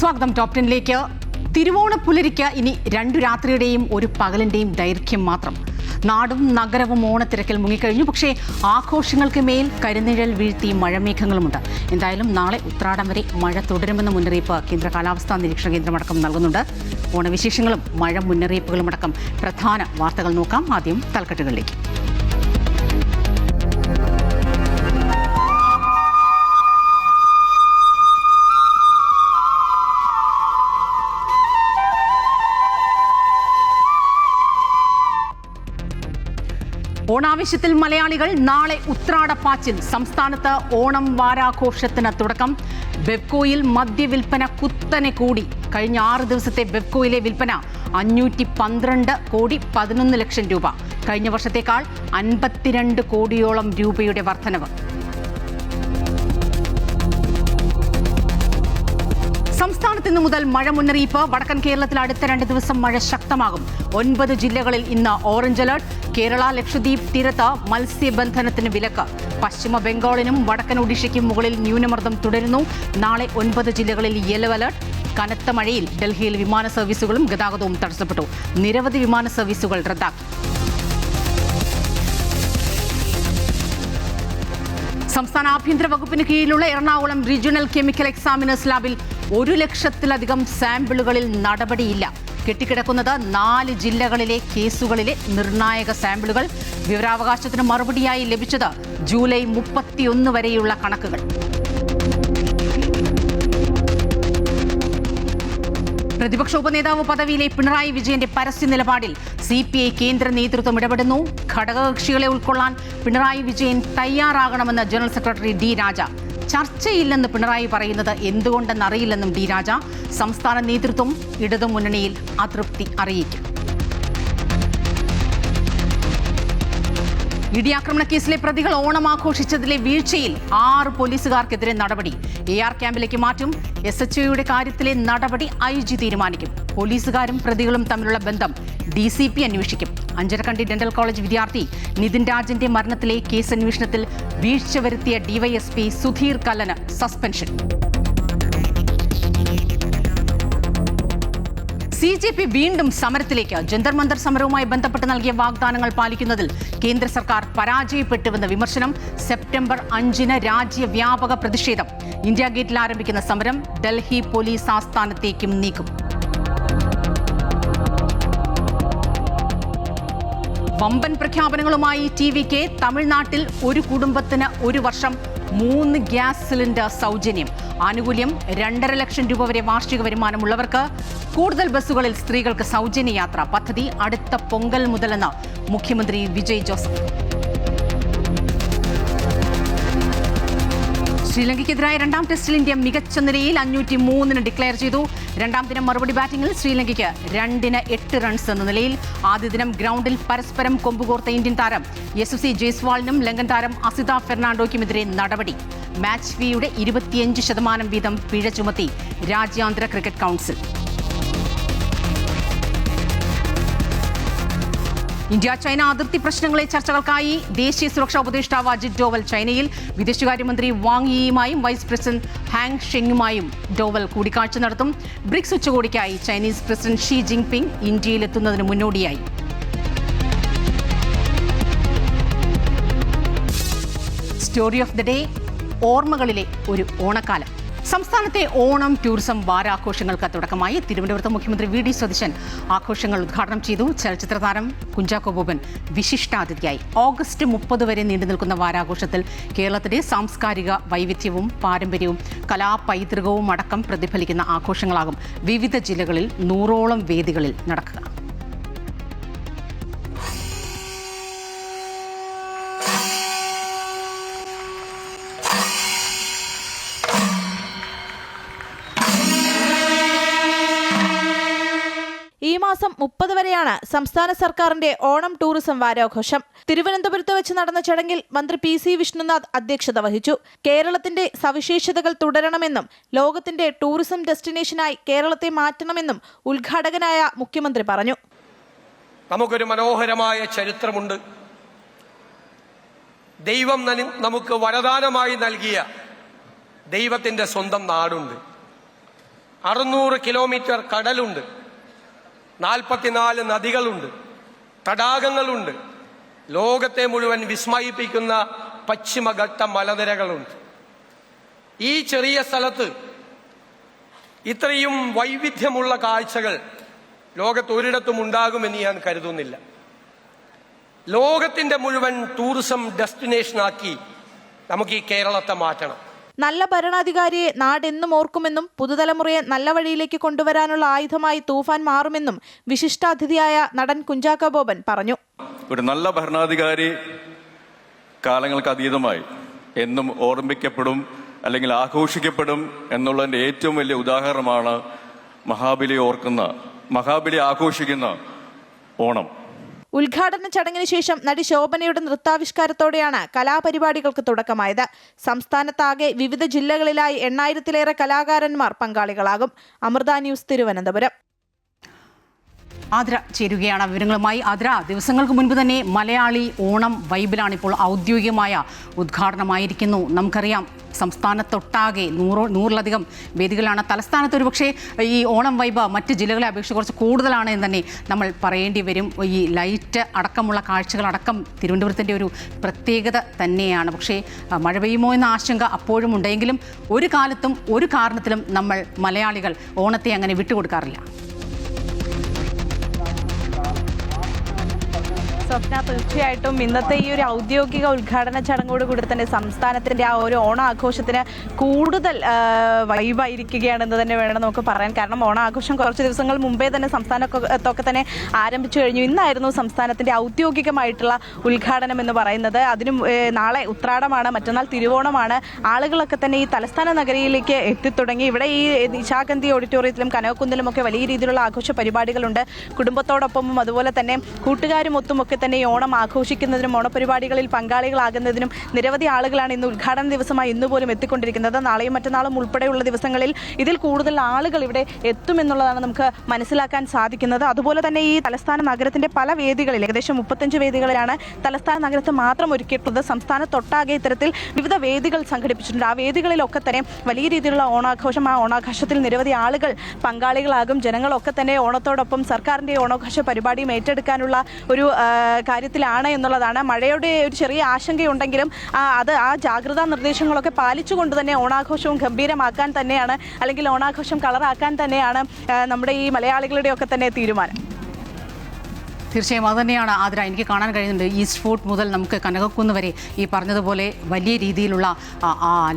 സ്വാഗതം ടോപ് 10ലേക്ക്. തിരുവോണപ്പുലരിക്ക് ഇനി 2 രാത്രിയുടെയും 1 പകലിന്റെയും ദൈർഘ്യം മാത്രം. നാടും നഗരവും ഓണത്തിരക്കിൽ മുങ്ങിക്കഴിഞ്ഞു. പക്ഷേ ആഘോഷങ്ങൾക്ക് മേൽ കരിനിഴൽ വീഴ്ത്തി മഴമേഘങ്ങളുമുണ്ട്. എന്തായാലും നാളെ ഉത്രാടം വരെ മഴ തുടരുമെന്ന മുന്നറിയിപ്പ് കേന്ദ്ര കാലാവസ്ഥാ നിരീക്ഷണ കേന്ദ്രമടക്കം നൽകുന്നുണ്ട്. ഓണവിശേഷങ്ങളും മഴ മുന്നറിയിപ്പുകളുമടക്കം പ്രധാന വാർത്തകൾ നോക്കാം. ആദ്യം തലക്കെട്ടുകളിലേക്ക്. ഓണാവശ്യത്തിൽ മലയാളികൾ നാളെ ഉത്രാടപ്പാച്ചിൽ. സംസ്ഥാനത്ത് ഓണം വാരാഘോഷത്തിന് തുടക്കം. ബെവ്കോയിൽ മദ്യവിൽപ്പന കുത്തനെ കൂടി. കഴിഞ്ഞ 6 ദിവസത്തെ ബെവ്കോയിലെ വിൽപ്പന 512 കോടി 11 ലക്ഷം രൂപ. കഴിഞ്ഞ വർഷത്തേക്കാൾ 52 കോടിയോളം രൂപയുടെ വർധനവ്. സംസ്ഥാനത്ത് ഇന്നു മുതൽ മഴ മുന്നറിയിപ്പ്. വടക്കൻ കേരളത്തിൽ അടുത്ത 2 ദിവസം മഴ ശക്തമാകും. 9 ജില്ലകളിൽ ഇന്ന് ഓറഞ്ച് അലർട്ട്. കേരള, ലക്ഷദ്വീപ് തീരത്ത് മത്സ്യബന്ധനത്തിന് വിലക്ക്. പശ്ചിമ ബംഗാളിനും വടക്കൻ ഒഡീഷയ്ക്കും മുകളിൽ ന്യൂനമർദ്ദം തുടരുന്നു. നാളെ 9 ജില്ലകളിൽ യെല്ലോ അലർട്ട്. കനത്ത മഴയിൽ ഡൽഹിയിൽ വിമാന സർവീസുകളും ഗതാഗതവും തടസ്സപ്പെട്ടു. നിരവധി വിമാന സർവീസുകൾ റദ്ദാക്കി. സംസ്ഥാന ആഭ്യന്തര വകുപ്പിന് കീഴിലുള്ള എറണാകുളം റീജിയണൽ കെമിക്കൽ എക്സാമിനേഴ്സ് ലാബിൽ 1 ലക്ഷത്തിലധികം സാമ്പിളുകളിൽ നടപടിയില്ല. കെട്ടിക്കിടക്കുന്നത് 4 ജില്ലകളിലെ കേസുകളിലെ നിർണായക സാമ്പിളുകൾ. വിവരാവകാശത്തിന് മറുപടിയായി ലഭിച്ചത് ജൂലൈ 31 വരെയുള്ള കണക്കുകൾ. പ്രതിപക്ഷ ഉപനേതാവ് പദവിയിലെ പിണറായി വിജയന്റെ പരസ്യ നിലപാടിൽ CPI കേന്ദ്ര നേതൃത്വം ഇടപെടുന്നു. ഘടകകക്ഷികളെ ഉൾക്കൊള്ളാൻ പിണറായി വിജയൻ തയ്യാറാകണമെന്ന് ജനറൽ സെക്രട്ടറി D. രാജ. ചർച്ചയില്ലെന്ന് പിണറായി പറയുന്നത് എന്തുകൊണ്ടെന്നറിയില്ലെന്നും D. രാജ. സംസ്ഥാന നേതൃത്വം ഇടതുമുന്നണിയിൽ അതൃപ്തി അറിയിക്കും. ഇടിയാക്രമണ കേസിലെ പ്രതികൾ ഓണം ആഘോഷിച്ചതിലെ വീഴ്ചയിൽ 6 പോലീസുകാർക്കെതിരെ നടപടി. AR ക്യാമ്പിലേക്ക് മാറ്റും. SHOയുടെ കാര്യത്തിലെ നടപടി IG തീരുമാനിക്കും. പോലീസുകാരും പ്രതികളും തമ്മിലുള്ള ബന്ധം DCP അന്വേഷിക്കും. അഞ്ചരക്കണ്ടി ഡെന്റൽ കോളേജ് വിദ്യാർത്ഥി നിതിൻ രാജിന്റെ മരണത്തിലെ കേസ് അന്വേഷണത്തിൽ വീഴ്ച വരുത്തിയ DYSP സുധീർ കല്ലന് സസ്പെൻഷൻ. CJP വീണ്ടും സമരത്തിലേക്ക്. ജന്തർ മന്ദർ സമരവുമായി ബന്ധപ്പെട്ട് നൽകിയ വാഗ്ദാനങ്ങൾ പാലിക്കുന്നതിൽ കേന്ദ്ര സർക്കാർ പരാജയപ്പെട്ടുവെന്ന വിമർശനം. സെപ്റ്റംബർ 5-ന് രാജ്യവ്യാപക പ്രതിഷേധം. ഇന്ത്യ ഗേറ്റിൽ ആരംഭിക്കുന്ന സമരം ഡൽഹി പോലീസ് ആസ്ഥാനത്തേക്കും നീക്കും. വമ്പൻ പ്രഖ്യാപനങ്ങളുമായി TVK. തമിഴ്നാട്ടിൽ ഒരു കുടുംബത്തിന് 1 വർഷം 3 ഗ്യാസ് സിലിണ്ടർ സൗജന്യം. ആനുകൂല്യം 2.5 ലക്ഷം രൂപ വരെ വാർഷിക വരുമാനമുള്ളവർക്ക്. കൂടുതൽ ബസ്സുകളിൽ സ്ത്രീകൾക്ക് സൗജന്യ യാത്ര. പദ്ധതി അടുത്ത പൊങ്കൽ മുതലെന്ന് മുഖ്യമന്ത്രി വിജയ് ജോസഫ്. ശ്രീലങ്കയ്ക്കെതിരായ 2ാം ടെസ്റ്റിൽ ഇന്ത്യ മികച്ച നിലയിൽ 503-ന് ഡിക്ലെയർ ചെയ്തു. 2ാം ദിനം മറുപടി ബാറ്റിംഗിൽ ശ്രീലങ്കയ്ക്ക് 2-8 റൺസ് എന്ന നിലയിൽ. ആദ്യ ദിനം ഗ്രൗണ്ടിൽ പരസ്പരം കൊമ്പുകോർത്ത ഇന്ത്യൻ താരം SSC ജയ്സ്വാളിനും ലങ്കൻ താരം അസിത ഫെർണാണ്ടോയ്ക്കുമെതിരെ നടപടി. മാച്ച് ഫീയുടെ 25% വീതം പിഴ ചുമത്തി രാജ്യാന്തര ക്രിക്കറ്റ് കൗൺസിൽ. ഇന്ത്യ ചൈന അതിർത്തി പ്രശ്നങ്ങളെ ചർച്ചകൾക്കായി ദേശീയ സുരക്ഷാ ഉപദേഷ്ടാവ് അജിത് ഡോവൽ ചൈനയിൽ. വിദേശകാര്യമന്ത്രി വാങ് യിയുമായും വൈസ് പ്രസിഡന്റ് ഹാങ് ഷെങ്ങുമായും ഡോവൽ കൂടിക്കാഴ്ച നടത്തും. ബ്രിക്സ് ഉച്ചകോടിക്കായി ചൈനീസ് പ്രസിഡന്റ് ഷി ജിൻപിങ് ഇന്ത്യയിലെത്തുന്നതിന് മുന്നോടിയായി. Story of the day. ഓർമ്മകളിലെ ഒരു ഓണക്കാലം. സംസ്ഥാനത്തെ ഓണം ടൂറിസം വാരാഘോഷങ്ങൾക്ക് തുടക്കമായി. തിരുവനന്തപുരത്ത് മുഖ്യമന്ത്രി VD സതീശൻ ആഘോഷങ്ങൾ ഉദ്ഘാടനം ചെയ്തു. ചലച്ചിത്ര താരം കുഞ്ചാക്കോ ബോബൻ വിശിഷ്ടാതിഥിയായി. ഓഗസ്റ്റ് 30 വരെ നീണ്ടു നിൽക്കുന്ന വാരാഘോഷത്തിൽ കേരളത്തിന്റെ സാംസ്കാരിക വൈവിധ്യവും പാരമ്പര്യവും കലാപൈതൃകവും അടക്കം പ്രതിഫലിക്കുന്ന ആഘോഷങ്ങളാകും വിവിധ ജില്ലകളിൽ 100ഓളം വേദികളിൽ നടക്കുക. ഈ മാസം 30 വരെയാണ് സംസ്ഥാന സർക്കാരിന്റെ ഓണം ടൂറിസം വാരാഘോഷം. തിരുവനന്തപുരത്ത് വെച്ച് നടന്ന ചടങ്ങിൽ മന്ത്രി PC വിഷ്ണുനാഥ് അധ്യക്ഷത വഹിച്ചു. കേരളത്തിന്റെ സവിശേഷതകൾ തുടരണമെന്നും ലോകത്തിന്റെ ടൂറിസം ഡെസ്റ്റിനേഷനായി കേരളത്തെ മാറ്റണമെന്നും ഉദ്ഘാടകനായ മുഖ്യമന്ത്രി പറഞ്ഞു. നമുക്കൊരു മനോഹരമായ ചരിത്രമുണ്ട്. ദൈവം നമുക്ക് വരദാനമായി നൽകിയ ദൈവത്തിന്റെ സ്വന്തം നാടുണ്ട്. 600 കിലോമീറ്റർ കടലുണ്ട്, 44 നദികളുണ്ട്, തടാകങ്ങളുണ്ട്, ലോകത്തെ മുഴുവൻ വിസ്മയിപ്പിക്കുന്ന പശ്ചിമഘട്ട മലനിരകളുണ്ട്. ഈ ചെറിയ സ്ഥലത്ത് ഇത്രയും വൈവിധ്യമുള്ള കാഴ്ചകൾ ലോകത്ത് ഒരിടത്തും ഉണ്ടാകുമെന്ന് ഞാൻ കരുതുന്നില്ല. ലോകത്തിന്റെ മുഴുവൻ ടൂറിസം ഡെസ്റ്റിനേഷനാക്കി നമുക്ക് ഈ കേരളത്തെ മാറ്റണം. നല്ല ഭരണാധികാരിയെ നാടെന്നും ഓർക്കുമെന്നും പുതുതലമുറയെ നല്ല വഴിയിലേക്ക് കൊണ്ടുവരാനുള്ള ആയുധമായി തൂഫാൻ മാറുമെന്നും വിശിഷ്ടാതിഥിയായ നടൻ കുഞ്ചാക്കോ ബോബൻ പറഞ്ഞു. ഒരു നല്ല ഭരണാധികാരി കാലങ്ങൾക്ക് അതീതമായി എന്നും ഓർമ്മിക്കപ്പെടും, അല്ലെങ്കിൽ ആഘോഷിക്കപ്പെടും എന്നുള്ളതിൻ്റെ ഏറ്റവും വലിയ ഉദാഹരണമാണ് മഹാബലി ആഘോഷിക്കുന്ന ഓണം. ഉദ്ഘാടന ചടങ്ങിന് ശേഷം നടി ശോഭനയുടെ നൃത്താവിഷ്കാരത്തോടെയാണ് കലാപരിപാടികൾക്ക് തുടക്കമായത്. സംസ്ഥാനത്താകെ വിവിധ ജില്ലകളിലായി 8000-ലേറെ കലാകാരന്മാർ പങ്കാളികളാകും. അമൃത ന്യൂസ്, തിരുവനന്തപുരം. ആതിര ചേരുകയാണ് വിവരങ്ങളുമായി. ആതിര, ദിവസങ്ങൾക്ക് മുൻപ് തന്നെ മലയാളി ഓണം വൈബിലാണ് ഇപ്പോൾ ഔദ്യോഗികമായ ഉദ്ഘാടനമായിരിക്കുന്നു. നമുക്കറിയാം സംസ്ഥാനത്തൊട്ടാകെ 100-ലധികം വേദികളാണ്. തലസ്ഥാനത്ത് ഒരുപക്ഷെ ഈ ഓണം വൈബ് മറ്റ് ജില്ലകളെ അപേക്ഷിച്ച് കുറച്ച് കൂടുതലാണ് എന്ന് തന്നെ നമ്മൾ പറയേണ്ടി വരും. ഈ ലൈറ്റ് അടക്കമുള്ള കാഴ്ചകളടക്കം തിരുവനന്തപുരത്തിൻ്റെ ഒരു പ്രത്യേകത തന്നെയാണ്. പക്ഷേ മഴ പെയ്യുമോ എന്ന ആശങ്ക അപ്പോഴും ഉണ്ടെങ്കിലും ഒരു കാലത്തും ഒരു കാരണത്തിലും നമ്മൾ മലയാളികൾ ഓണത്തെ അങ്ങനെ വിട്ടുകൊടുക്കാറില്ല. സ്വപ്ന, തീർച്ചയായിട്ടും ഇന്നത്തെ ഈ ഒരു ഔദ്യോഗിക ഉദ്ഘാടന ചടങ്ങോട് കൂടി തന്നെ സംസ്ഥാനത്തിന്റെ ആ ഒരു ഓണാഘോഷത്തിന് കൂടുതൽ വൈബായിരിക്കുകയാണെന്ന് തന്നെ വേണം നമുക്ക് പറയാൻ. കാരണം ഓണാഘോഷം കുറച്ച് ദിവസങ്ങൾ മുമ്പേ തന്നെ സംസ്ഥാനത്തൊക്കെ തന്നെ ആരംഭിച്ചു കഴിഞ്ഞു. ഇന്നായിരുന്നു സംസ്ഥാനത്തിന്റെ ഔദ്യോഗികമായിട്ടുള്ള ഉദ്ഘാടനം എന്ന് പറയുന്നത്. അതിനും നാളെ ഉത്രാടമാണ്, മറ്റന്നാൾ തിരുവോണമാണ്. ആളുകളൊക്കെ തന്നെ ഈ തലസ്ഥാന നഗരിയിലേക്ക് എത്തിത്തുടങ്ങി. ഇവിടെ ഈ നിശാഗന്ധി ഓഡിറ്റോറിയത്തിലും കനകക്കുന്നിലും ഒക്കെ വലിയ രീതിയിലുള്ള ആഘോഷ പരിപാടികളുണ്ട്. കുടുംബത്തോടൊപ്പമും അതുപോലെ തന്നെ കൂട്ടുകാരും ഒത്തുമൊക്കെ തന്നെ ഈ ഓണം ആഘോഷിക്കുന്നതിനും ഓണപരിപാടികളിൽ പങ്കാളികളാകുന്നതിനും നിരവധി ആളുകളാണ് ഇന്ന് ഉദ്ഘാടന ദിവസമായി ഇന്ന് പോലും എത്തിക്കൊണ്ടിരിക്കുന്നത്. നാളെയും മറ്റന്നാളും ഉൾപ്പെടെയുള്ള ദിവസങ്ങളിൽ ഇതിൽ കൂടുതൽ ആളുകൾ ഇവിടെ എത്തുമെന്നുള്ളതാണ് നമുക്ക് മനസ്സിലാക്കാൻ സാധിക്കുന്നത്. അതുപോലെ തന്നെ ഈ തലസ്ഥാന നഗരത്തിന്റെ പല വേദികളിൽ, ഏകദേശം 35 വേദികളിലാണ് തലസ്ഥാന നഗരത്ത് മാത്രം ഒരുക്കിയിട്ടുള്ളത്. സംസ്ഥാനത്തൊട്ടാകെ ഇത്തരത്തിൽ വിവിധ വേദികൾ സംഘടിപ്പിച്ചിട്ടുണ്ട്. ആ വേദികളിലൊക്കെ തന്നെ വലിയ രീതിയിലുള്ള ഓണാഘോഷം, ആ ഓണാഘോഷത്തിൽ നിരവധി ആളുകൾ പങ്കാളികളാകും. ജനങ്ങളൊക്കെ തന്നെ ഓണത്തോടൊപ്പം സർക്കാരിന്റെ ഓണാഘോഷ പരിപാടിയും ഏറ്റെടുക്കാനുള്ള ഒരു കാര്യത്തിലാണ് എന്നുള്ളതാണ്. മഴയുടെ ഒരു ചെറിയ ആശങ്കയുണ്ടെങ്കിലും ആ ജാഗ്രതാ നിർദ്ദേശങ്ങളൊക്കെ പാലിച്ചുകൊണ്ട് തന്നെ ഓണാഘോഷവും ഗംഭീരമാക്കാൻ തന്നെയാണ്, അല്ലെങ്കിൽ ഓണാഘോഷം കളറാക്കാൻ തന്നെയാണ് നമ്മുടെ ഈ മലയാളികളുടെയൊക്കെ തന്നെ തീരുമാനം. തീർച്ചയായും അതുതന്നെയാണ് ആതിര. എനിക്ക് കാണാൻ കഴിയുന്നുണ്ട് ഈസ്റ്റ് ഫോർട്ട് മുതൽ നമുക്ക് കനകക്കുന്ന് വരെ ഈ പറഞ്ഞതുപോലെ വലിയ രീതിയിലുള്ള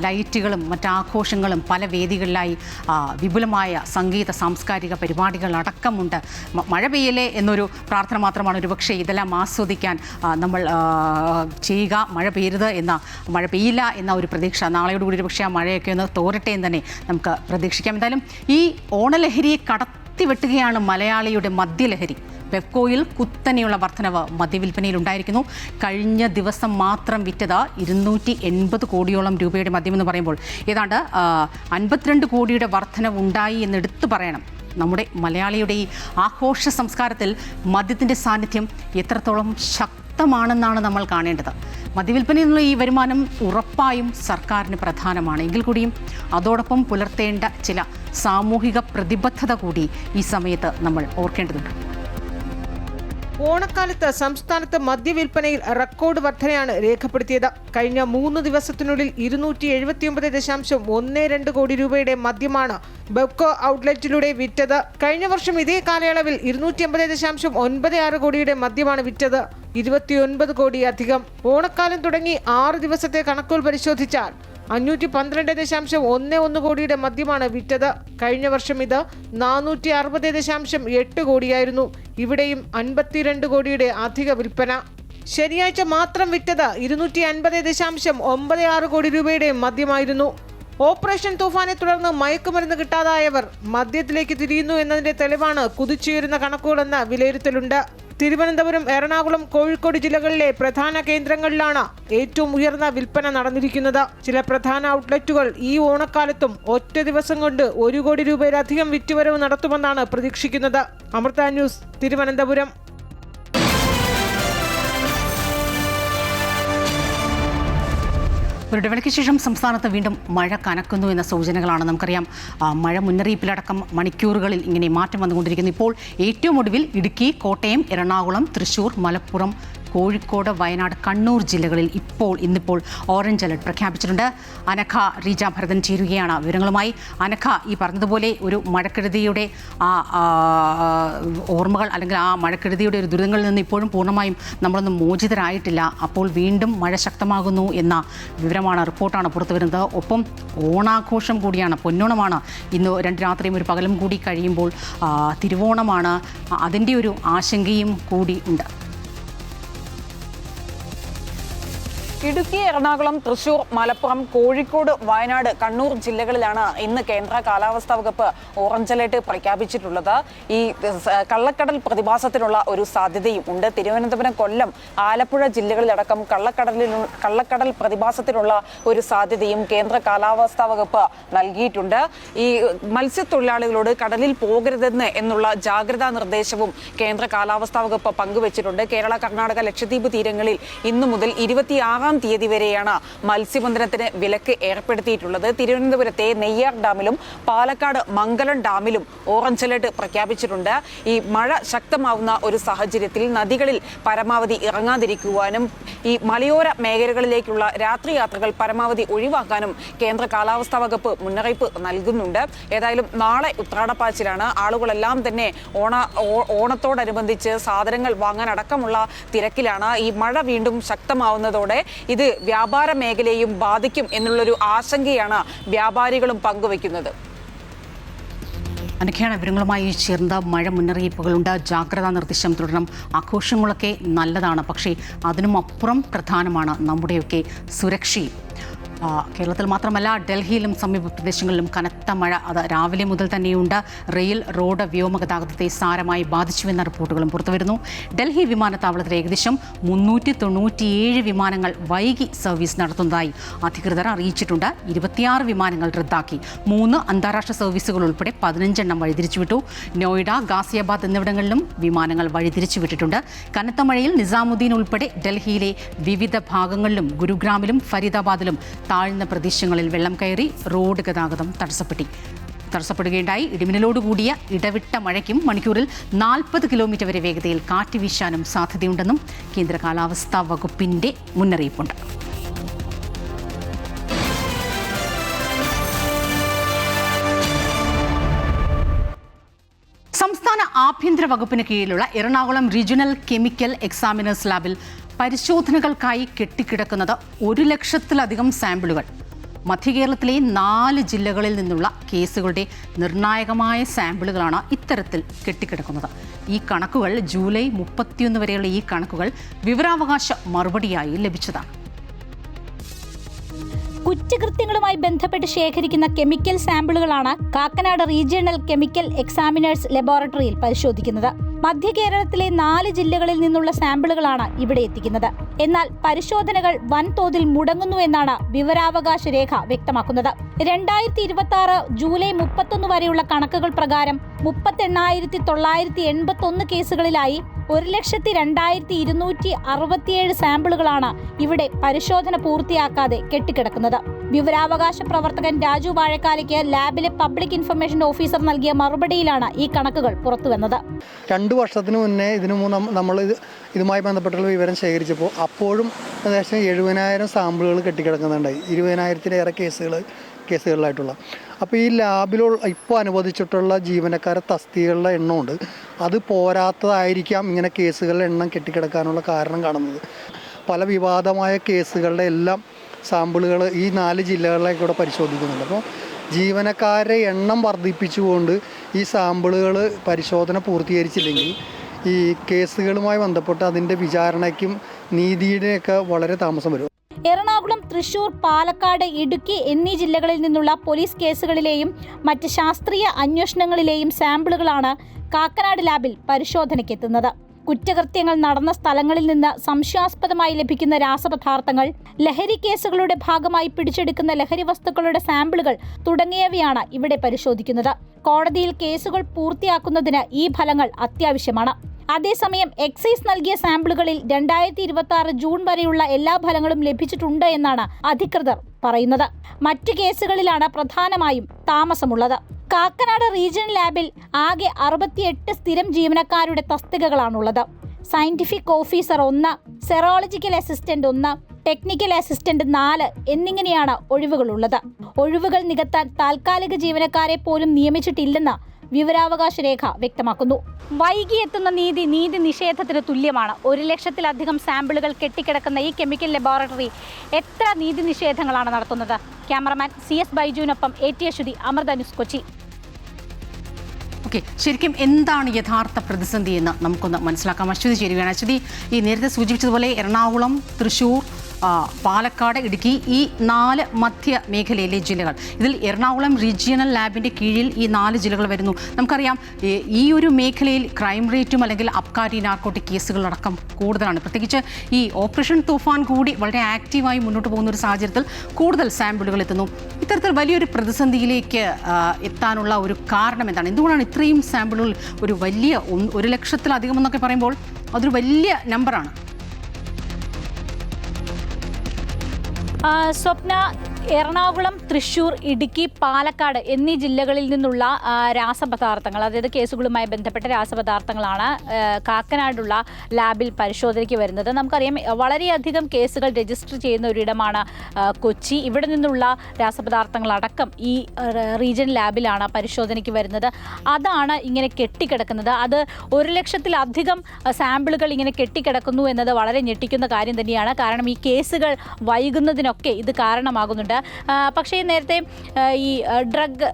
ലൈറ്റുകളും മറ്റാഘോഷങ്ങളും പല വേദികളിലായി വിപുലമായ സംഗീത സാംസ്കാരിക പരിപാടികളടക്കമുണ്ട്. മഴ പെയ്യലേ എന്നൊരു പ്രാർത്ഥന മാത്രമാണ് ഒരുപക്ഷെ ഇതെല്ലാം ആസ്വദിക്കാൻ നമ്മൾ ചെയ്യുക. മഴ പെയ്യില്ല എന്ന ഒരു പ്രതീക്ഷ, നാളെയോടുകൂടി ഒരുപക്ഷെ ആ മഴയൊക്കെ ഒന്ന് തോരട്ടെ എന്ന് തന്നെ നമുക്ക് പ്രതീക്ഷിക്കാം. എന്തായാലും ഈ ഓണലഹരിയെ കടത്തിവെട്ടുകയാണ് മലയാളിയുടെ മദ്യലഹരി. പെപ്കോയിൽ കുത്തനെയുള്ള വർധനവ് മദ്യവിൽപ്പനയിൽ ഉണ്ടായിരിക്കുന്നു. കഴിഞ്ഞ ദിവസം മാത്രം വിറ്റത് 280 കോടിയോളം രൂപയുടെ മദ്യമെന്ന് പറയുമ്പോൾ ഏതാണ്ട് 52 കോടിയുടെ വർധനവ് ഉണ്ടായി എന്ന് എടുത്തു പറയണം. നമ്മുടെ മലയാളിയുടെ ഈ ആഘോഷ സംസ്കാരത്തിൽ മദ്യത്തിൻ്റെ സാന്നിധ്യം എത്രത്തോളം ശക്തമാണെന്നാണ് നമ്മൾ കാണേണ്ടത്. മദ്യവിൽപ്പനയിൽ നിന്നുള്ള ഈ വരുമാനം ഉറപ്പായും സർക്കാരിന് പ്രധാനമാണ്. എങ്കിൽ കൂടിയും അതോടൊപ്പം പുലർത്തേണ്ട ചില സാമൂഹിക പ്രതിബദ്ധത കൂടി ഈ സമയത്ത് നമ്മൾ ഓർക്കേണ്ടതുണ്ട്. ഓണക്കാലത്ത് സംസ്ഥാനത്ത് മദ്യവിൽപ്പനയിൽ റെക്കോർഡ് വർധനയാണ് രേഖപ്പെടുത്തിയത്. കഴിഞ്ഞ 3 ദിവസത്തിനുള്ളിൽ 279.12 കോടി രൂപയുടെ മദ്യമാണ് ബെപ്കോ ഔട്ട്ലെറ്റിലൂടെ വിറ്റത്. കഴിഞ്ഞ വർഷം ഇതേ കാലയളവിൽ 280.96 കോടിയുടെ മദ്യമാണ് വിറ്റത്. 29 കോടി അധികം. ഓണക്കാലം തുടങ്ങി 6 ദിവസത്തെ കണക്കുകൾ പരിശോധിച്ചാൽ 512.11 കോടിയുടെ മദ്യമാണ് വിറ്റത്. കഴിഞ്ഞ വർഷം ഇത് 460.8 കോടിയായിരുന്നു. ഇവിടെയും 52 കോടിയുടെ അധിക വിൽപ്പന. ശനിയാഴ്ച മാത്രം വിറ്റത് 250.96 കോടി രൂപയുടെ മദ്യമായിരുന്നു. ഓപ്പറേഷൻ തൂഫാനെ തുടർന്ന് മയക്കുമരുന്ന് കിട്ടാതായവർ മദ്യത്തിലേക്ക് തിരിയുന്നു എന്നതിന്റെ തെളിവാണ് കുതിച്ചുയരുന്ന കണക്കുകളെന്ന് വിലയിരുത്തലുണ്ട്. തിരുവനന്തപുരം, എറണാകുളം, കോഴിക്കോട് ജില്ലകളിലെ പ്രധാന കേന്ദ്രങ്ങളിലാണ് ഏറ്റവും ഉയർന്ന വിൽപ്പന നടന്നിരിക്കുന്നത്. ചില പ്രധാന ഔട്ട്ലെറ്റുകൾ ഈ ഓണക്കാലത്തും ഒറ്റ ദിവസം കൊണ്ട് 1 കോടി രൂപയിലധികം വിറ്റുവരവ് നടത്തുമെന്നാണ് പ്രതീക്ഷിക്കുന്നത്. അമൃത ന്യൂസ്, തിരുവനന്തപുരം. ഒരു ഇടവേളയ്ക്ക് ശേഷം സംസ്ഥാനത്ത് വീണ്ടും മഴ കനക്കുന്നു എന്ന സൂചനകളാണ്. നമുക്കറിയാം, മഴ മുന്നറിയിപ്പിലടക്കം മണിക്കൂറുകളിൽ ഇങ്ങനെ മാറ്റം വന്നുകൊണ്ടിരിക്കുന്നു. ഇപ്പോൾ ഏറ്റവും ഒടുവിൽ ഇടുക്കി, കോട്ടയം, എറണാകുളം, തൃശൂർ, മലപ്പുറം, കോഴിക്കോട്, വയനാട്, കണ്ണൂർ ജില്ലകളിൽ ഇന്നിപ്പോൾ ഓറഞ്ച് അലർട്ട് പ്രഖ്യാപിച്ചിട്ടുണ്ട്. അനഘ റീജ ഭരതൻ ചേരുകയാണ് വിവരങ്ങളുമായി. അനഘ, ഈ പറഞ്ഞതുപോലെ ഒരു മഴക്കെടുതിയുടെ ഓർമ്മകൾ അല്ലെങ്കിൽ ആ മഴക്കെടുതിയുടെ ഒരു ദുരിതങ്ങളിൽ നിന്ന് ഇപ്പോഴും പൂർണ്ണമായും നമ്മളൊന്നും മോചിതരായിട്ടില്ല. അപ്പോൾ വീണ്ടും മഴ ശക്തമാകുന്നു എന്ന വിവരമാണ്, റിപ്പോർട്ടാണ് പുറത്തു വരുന്നത്. ഒപ്പം ഓണാഘോഷം കൂടിയാണ്, പൊന്നോണമാണ്. ഇന്ന് 2 രാത്രിയും ഒരു പകലും കൂടി കഴിയുമ്പോൾ തിരുവോണമാണ്. അതിൻ്റെ ഒരു ആശങ്കയും കൂടി ഉണ്ട്. ഇടുക്കി, എറണാകുളം, തൃശൂർ, മലപ്പുറം, കോഴിക്കോട്, വയനാട്, കണ്ണൂർ ജില്ലകളിലാണ് ഇന്ന് കേന്ദ്ര കാലാവസ്ഥാ വകുപ്പ് ഓറഞ്ച് അലർട്ട് പ്രഖ്യാപിച്ചിട്ടുള്ളത്. ഈ കള്ളക്കടൽ പ്രതിഭാസത്തിനുള്ള ഒരു സാധ്യതയും ഉണ്ട്. തിരുവനന്തപുരം, കൊല്ലം, ആലപ്പുഴ ജില്ലകളിലടക്കം കള്ളക്കടൽ പ്രതിഭാസത്തിനുള്ള ഒരു സാധ്യതയും കേന്ദ്ര കാലാവസ്ഥാ വകുപ്പ് നൽകിയിട്ടുണ്ട്. ഈ മത്സ്യത്തൊഴിലാളികളോട് കടലിൽ പോകരുതെന്ന് എന്നുള്ള ജാഗ്രതാ നിർദ്ദേശവും കേന്ദ്ര കാലാവസ്ഥാ വകുപ്പ് പങ്കുവച്ചിട്ടുണ്ട്. കേരള, കർണാടക, ലക്ഷദ്വീപ് തീരങ്ങളിൽ ഇന്നു മുതൽ 26 തീയതി വരെയാണ് മത്സ്യബന്ധനത്തിന് വിലക്ക് ഏർപ്പെടുത്തിയിട്ടുള്ളത്. തിരുവനന്തപുരത്തെ നെയ്യാർ ഡാമിലും പാലക്കാട് മംഗലം ഡാമിലും ഓറഞ്ച് അലർട്ട് പ്രഖ്യാപിച്ചിട്ടുണ്ട്. ഈ മഴ ശക്തമാവുന്ന ഒരു സാഹചര്യത്തിൽ നദികളിൽ പരമാവധി ഇറങ്ങാതിരിക്കുവാനും ഈ മലയോര മേഖലകളിലേക്കുള്ള രാത്രി യാത്രകൾ പരമാവധി ഒഴിവാക്കാനും കേന്ദ്ര കാലാവസ്ഥാ വകുപ്പ് മുന്നറിയിപ്പ് നൽകുന്നുണ്ട്. ഏതായാലും നാളെ ഉത്രാടപ്പാച്ചിലാണ്. ആളുകളെല്ലാം തന്നെ ഓണത്തോടനുബന്ധിച്ച് സാധനങ്ങൾ വാങ്ങാൻ അടക്കമുള്ള തിരക്കിലാണ്. ഈ മഴ വീണ്ടും ശക്തമാവുന്നതോടെ ഇത് വ്യാപാര മേഖലയെയും ബാധിക്കും എന്നുള്ളൊരു ആശങ്കയാണ് വ്യാപാരികളും പങ്കുവയ്ക്കുന്നത്. അനഘയാണ് വിവരങ്ങളുമായി ചേർന്ന. മഴ മുന്നറിയിപ്പുകളുണ്ട്, ജാഗ്രതാ നിർദ്ദേശം തുടരണം. ആഘോഷങ്ങളൊക്കെ നല്ലതാണ്, പക്ഷേ അതിനുമപ്പുറം പ്രധാനമാണ് നമ്മുടെയൊക്കെ സുരക്ഷയും. കേരളത്തിൽ മാത്രമല്ല, ഡൽഹിയിലും സമീപ പ്രദേശങ്ങളിലും കനത്ത മഴ അത് രാവിലെ മുതൽ തന്നെയുണ്ട്. റെയിൽ, റോഡ്, വ്യോമഗതാഗതത്തെ സാരമായി ബാധിച്ചുവെന്ന റിപ്പോർട്ടുകളും പുറത്തുവരുന്നു. ഡൽഹി വിമാനത്താവളത്തിൽ ഏകദേശം 397 വിമാനങ്ങൾ വൈകി സർവീസ് നടത്തുന്നതായി അധികൃതർ അറിയിച്ചിട്ടുണ്ട്. 26 വിമാനങ്ങൾ റദ്ദാക്കി. 3 അന്താരാഷ്ട്ര സർവീസുകൾ ഉൾപ്പെടെ 15 എണ്ണം വഴിതിരിച്ചുവിട്ടു. നോയിഡ, ഗാസിയാബാദ് എന്നിവിടങ്ങളിലും വിമാനങ്ങൾ വഴിതിരിച്ചുവിട്ടിട്ടുണ്ട്. കനത്ത മഴയിൽ നിസാമുദ്ദീൻ ഉൾപ്പെടെ ഡൽഹിയിലെ വിവിധ ഭാഗങ്ങളിലും ഗുരുഗ്രാമിലും ഫരീദാബാദിലും താഴ്ന്ന പ്രദേശങ്ങളിൽ വെള്ളം കയറി റോഡ് ഗതാഗതം തടസ്സപ്പെടുകയുണ്ടായി. ഇടിമിന്നലോടുകൂടിയ ഇടവിട്ട മഴയ്ക്കും മണിക്കൂറിൽ 40 കിലോമീറ്റർ വരെ വേഗതയിൽ കാറ്റ് വീശാനും സാധ്യതയുണ്ടെന്നും കേന്ദ്ര കാലാവസ്ഥാ വകുപ്പിന്റെ മുന്നറിയിപ്പുണ്ട്. സംസ്ഥാന ആഭ്യന്തര വകുപ്പിന് കീഴിലുള്ള എറണാകുളം റീജിയണൽ കെമിക്കൽ എക്സാമിനേഴ്സ് ലാബിൽ പരിശോധനകൾക്കായി കെട്ടിക്കിടക്കുന്നത് 1 ലക്ഷത്തിലധികം സാമ്പിളുകൾ. മധ്യകേരളത്തിലെ 4 ജില്ലകളിൽ നിന്നുള്ള കേസുകളുടെ നിർണായകമായ സാമ്പിളുകളാണ് ഇത്തരത്തിൽ കെട്ടിക്കിടക്കുന്നത്. ഈ കണക്കുകൾ ജൂലൈ 31 വരെയുള്ള ഈ കണക്കുകൾ വിവരാവകാശ മറുപടിയായി ലഭിച്ചതാണ്. കുറ്റകൃത്യങ്ങളുമായി ബന്ധപ്പെട്ട് ശേഖരിക്കുന്ന കെമിക്കൽ സാമ്പിളുകളാണ് കാക്കനാട് റീജിയണൽ കെമിക്കൽ എക്സാമിനേഴ്സ് ലബോറട്ടറിയിൽ പരിശോധിക്കുന്നത്. മധ്യ കേരളത്തിലെ 4 ജില്ലകളിൽ നിന്നുള്ള സാമ്പിളുകളാണ് ഇവിടെ എത്തിക്കുന്നത്. എന്നാൽ പരിശോധനകൾ വൻതോതിൽ മുടങ്ങുന്നു എന്നാണ് വിവരാവകാശ രേഖ വ്യക്തമാക്കുന്നത്. 2026 ജൂലൈ 31 വരെയുള്ള കണക്കുകൾ പ്രകാരം 38,981 കേസുകളിലായി 1,02,267 സാമ്പിളുകളാണ് ഇവിടെ പരിശോധന പൂർത്തിയാക്കാതെ കെട്ടിക്കിടക്കുന്നത്. വിവരാവകാശ പ്രവർത്തകൻ രാജു വാഴക്കാലയ്ക്ക് ലാബിലെ പബ്ലിക് ഇൻഫർമേഷൻ ഓഫീസർ നൽകിയ മറുപടിയിലാണ് ഈ കണക്കുകൾ പുറത്തുവന്നത്. 2 വർഷത്തിന് മുന്നേ നമ്മൾ ഇതുമായി ബന്ധപ്പെട്ടുള്ള വിവരം ശേഖരിച്ചപ്പോൾ അപ്പോഴും ഏകദേശം 70,000 സാമ്പിളുകൾ കെട്ടിക്കിടക്കുന്നുണ്ടായി. 20,000-ലേറെ കേസുകളിലായിട്ടുള്ള. അപ്പോൾ ഈ ലാബിലുള്ള ഇപ്പോൾ അനുവദിച്ചിട്ടുള്ള ജീവനക്കാരെ തസ്തികകളുടെ എണ്ണമുണ്ട്. അത് പോരാത്തതായിരിക്കാം ഇങ്ങനെ കേസുകളുടെ എണ്ണം കെട്ടിക്കിടക്കാനുള്ള കാരണം കാണുന്നത്. പല വിവാദമായ കേസുകളുടെ എല്ലാം സാമ്പിളുകൾ ഈ 4 ജില്ലകളിലേക്കൂടെ പരിശോധിക്കുന്നുണ്ട്. അപ്പോൾ ജീവനക്കാരുടെ എണ്ണം വർദ്ധിപ്പിച്ചുകൊണ്ട് ഈ സാമ്പിളുകൾ പരിശോധന പൂർത്തീകരിച്ചില്ലെങ്കിൽ ഈ കേസുകളുമായി ബന്ധപ്പെട്ട് അതിൻ്റെ വിചാരണയ്ക്കും നീതിയുടെയൊക്കെ വളരെ താമസം വരും. എറണാകുളം, തൃശൂർ, പാലക്കാട്, ഇടുക്കി എന്നീ ജില്ലകളിൽ നിന്നുള്ള പോലീസ് കേസുകളിലെയും മറ്റ് ശാസ്ത്രീയ അന്വേഷണങ്ങളിലെയും സാമ്പിളുകളാണ് കാക്കനാട് ലാബിൽ പരിശോധനയ്ക്കെത്തുന്നത്. കുറ്റകൃത്യങ്ങൾ നടന്ന സ്ഥലങ്ങളിൽ നിന്ന് സംശയാസ്പദമായി ലഭിക്കുന്ന രാസപദാർത്ഥങ്ങൾ, ലഹരി കേസുകളുടെ ഭാഗമായി പിടിച്ചെടുക്കുന്ന ലഹരി വസ്തുക്കളുടെ സാമ്പിളുകൾ തുടങ്ങിയവയാണ് ഇവിടെ പരിശോധിക്കുന്നത്. കോടതിയിൽ കേസുകൾ പൂർത്തിയാക്കുന്നതിന് ഈ ഫലങ്ങൾ അത്യാവശ്യമാണ്. അതേസമയം എക്സൈസ് നൽകിയ സാമ്പിളുകളിൽ 2026 ജൂൺ വരെയുള്ള എല്ലാ ഫലങ്ങളും ലഭിച്ചിട്ടുണ്ട് എന്നാണ് അധികൃതർ പറയുന്നത്. മറ്റ് കേസുകളിലാണ് പ്രധാനമായും താമസമുള്ളത്. കാക്കനാട് റീജിയണൽ ലാബിൽ ആകെ 68 സ്ഥിരം ജീവനക്കാരുടെ തസ്തികകളാണുള്ളത്. Scientific officer 1, serological assistant 1, technical assistant 4 എന്നിങ്ങനെയാണ് ഒഴിവുകളുള്ളത്. ഒഴിവുകൾ നികത്താൻ താൽക്കാലിക ജീവനക്കാരെ പോലും നിയമിച്ചിട്ടില്ലെന്ന് വിവരാവകാശ രേഖ വ്യക്തമാക്കുന്നു. വൈകിയെത്തുന്ന നീതി നിഷേധത്തിന് തുല്യമാണ്. 1 ലക്ഷത്തിലധികം സാമ്പിളുകൾ കെട്ടിക്കിടക്കുന്ന ഈ കെമിക്കൽ ലബോറട്ടറി എത്ര നീതി നിഷേധങ്ങളാണ് നടത്തുന്നത്? ക്യാമറമാൻ CS ബൈജുവിനൊപ്പം AT Aswathy, Amrita news, Kochi. Okay, ശരിക്കും എന്താണ് യഥാർത്ഥ പ്രതിസന്ധി എന്ന് നമുക്കൊന്ന് മനസ്സിലാക്കാം. അശ്വതി ചേരുകയാണ്. അശ്വതി, ഈ നേരത്തെ സൂചിപ്പിച്ചതുപോലെ എറണാകുളം, തൃശ്ശൂർ, പാലക്കാട്, ഇടുക്കി ഈ 4 മധ്യ മേഖലയിലെ ജില്ലകൾ, ഇതിൽ എറണാകുളം റീജിയണൽ ലാബിൻ്റെ കീഴിൽ ഈ 4 ജില്ലകൾ വരുന്നു. നമുക്കറിയാം ഈ ഒരു മേഖലയിൽ ക്രൈം റേറ്റും അല്ലെങ്കിൽ അബ്കാരി നാർക്കോട്ടിക് കേസുകളടക്കം കൂടുതലാണ്. പ്രത്യേകിച്ച് ഈ ഓപ്പറേഷൻ തൂഫാൻ കൂടി വളരെ ആക്റ്റീവായി മുന്നോട്ട് പോകുന്ന ഒരു സാഹചര്യത്തിൽ കൂടുതൽ സാമ്പിളുകൾ എത്തുന്നു. ഇത്തരത്തിൽ വലിയൊരു പ്രതിസന്ധിയിലേക്ക് എത്താനുള്ള ഒരു കാരണം എന്താണ്? എന്തുകൊണ്ടാണ് ഇത്രയും സാമ്പിളുകൾ, ഒരു വലിയ 1 ലക്ഷത്തിലധികം എന്നൊക്കെ പറയുമ്പോൾ അതൊരു വലിയ നമ്പറാണ്. സ്വപ്ന, എറണാകുളം, തൃശ്ശൂർ, ഇടുക്കി, പാലക്കാട് എന്നീ ജില്ലകളിൽ നിന്നുള്ള രാസപദാർത്ഥങ്ങൾ, അതായത് കേസുകളുമായി ബന്ധപ്പെട്ട രാസപദാർത്ഥങ്ങളാണ് കാക്കനാടുള്ള ലാബിൽ പരിശോധനയ്ക്ക് വരുന്നത്. നമുക്കറിയാം വളരെയധികം കേസുകൾ രജിസ്റ്റർ ചെയ്യുന്ന ഒരിടമാണ് കൊച്ചി. ഇവിടെ നിന്നുള്ള രാസപദാർത്ഥങ്ങളടക്കം ഈ റീജിയൻ ലാബിലാണ് പരിശോധനയ്ക്ക് വരുന്നത്. അതാണ് ഇങ്ങനെ കെട്ടിക്കിടക്കുന്നത്. അത് 1 ലക്ഷത്തിലധികം സാമ്പിളുകൾ ഇങ്ങനെ കെട്ടിക്കിടക്കുന്നു എന്നത് വളരെ ഞെട്ടിക്കുന്ന കാര്യം തന്നെയാണ്. കാരണം ഈ കേസുകൾ വൈകുന്നതിനൊക്കെ ഇത് കാരണമാകുന്നുണ്ട്. പക്ഷേ നേരത്തെ ഈ ഡ്രഗ്,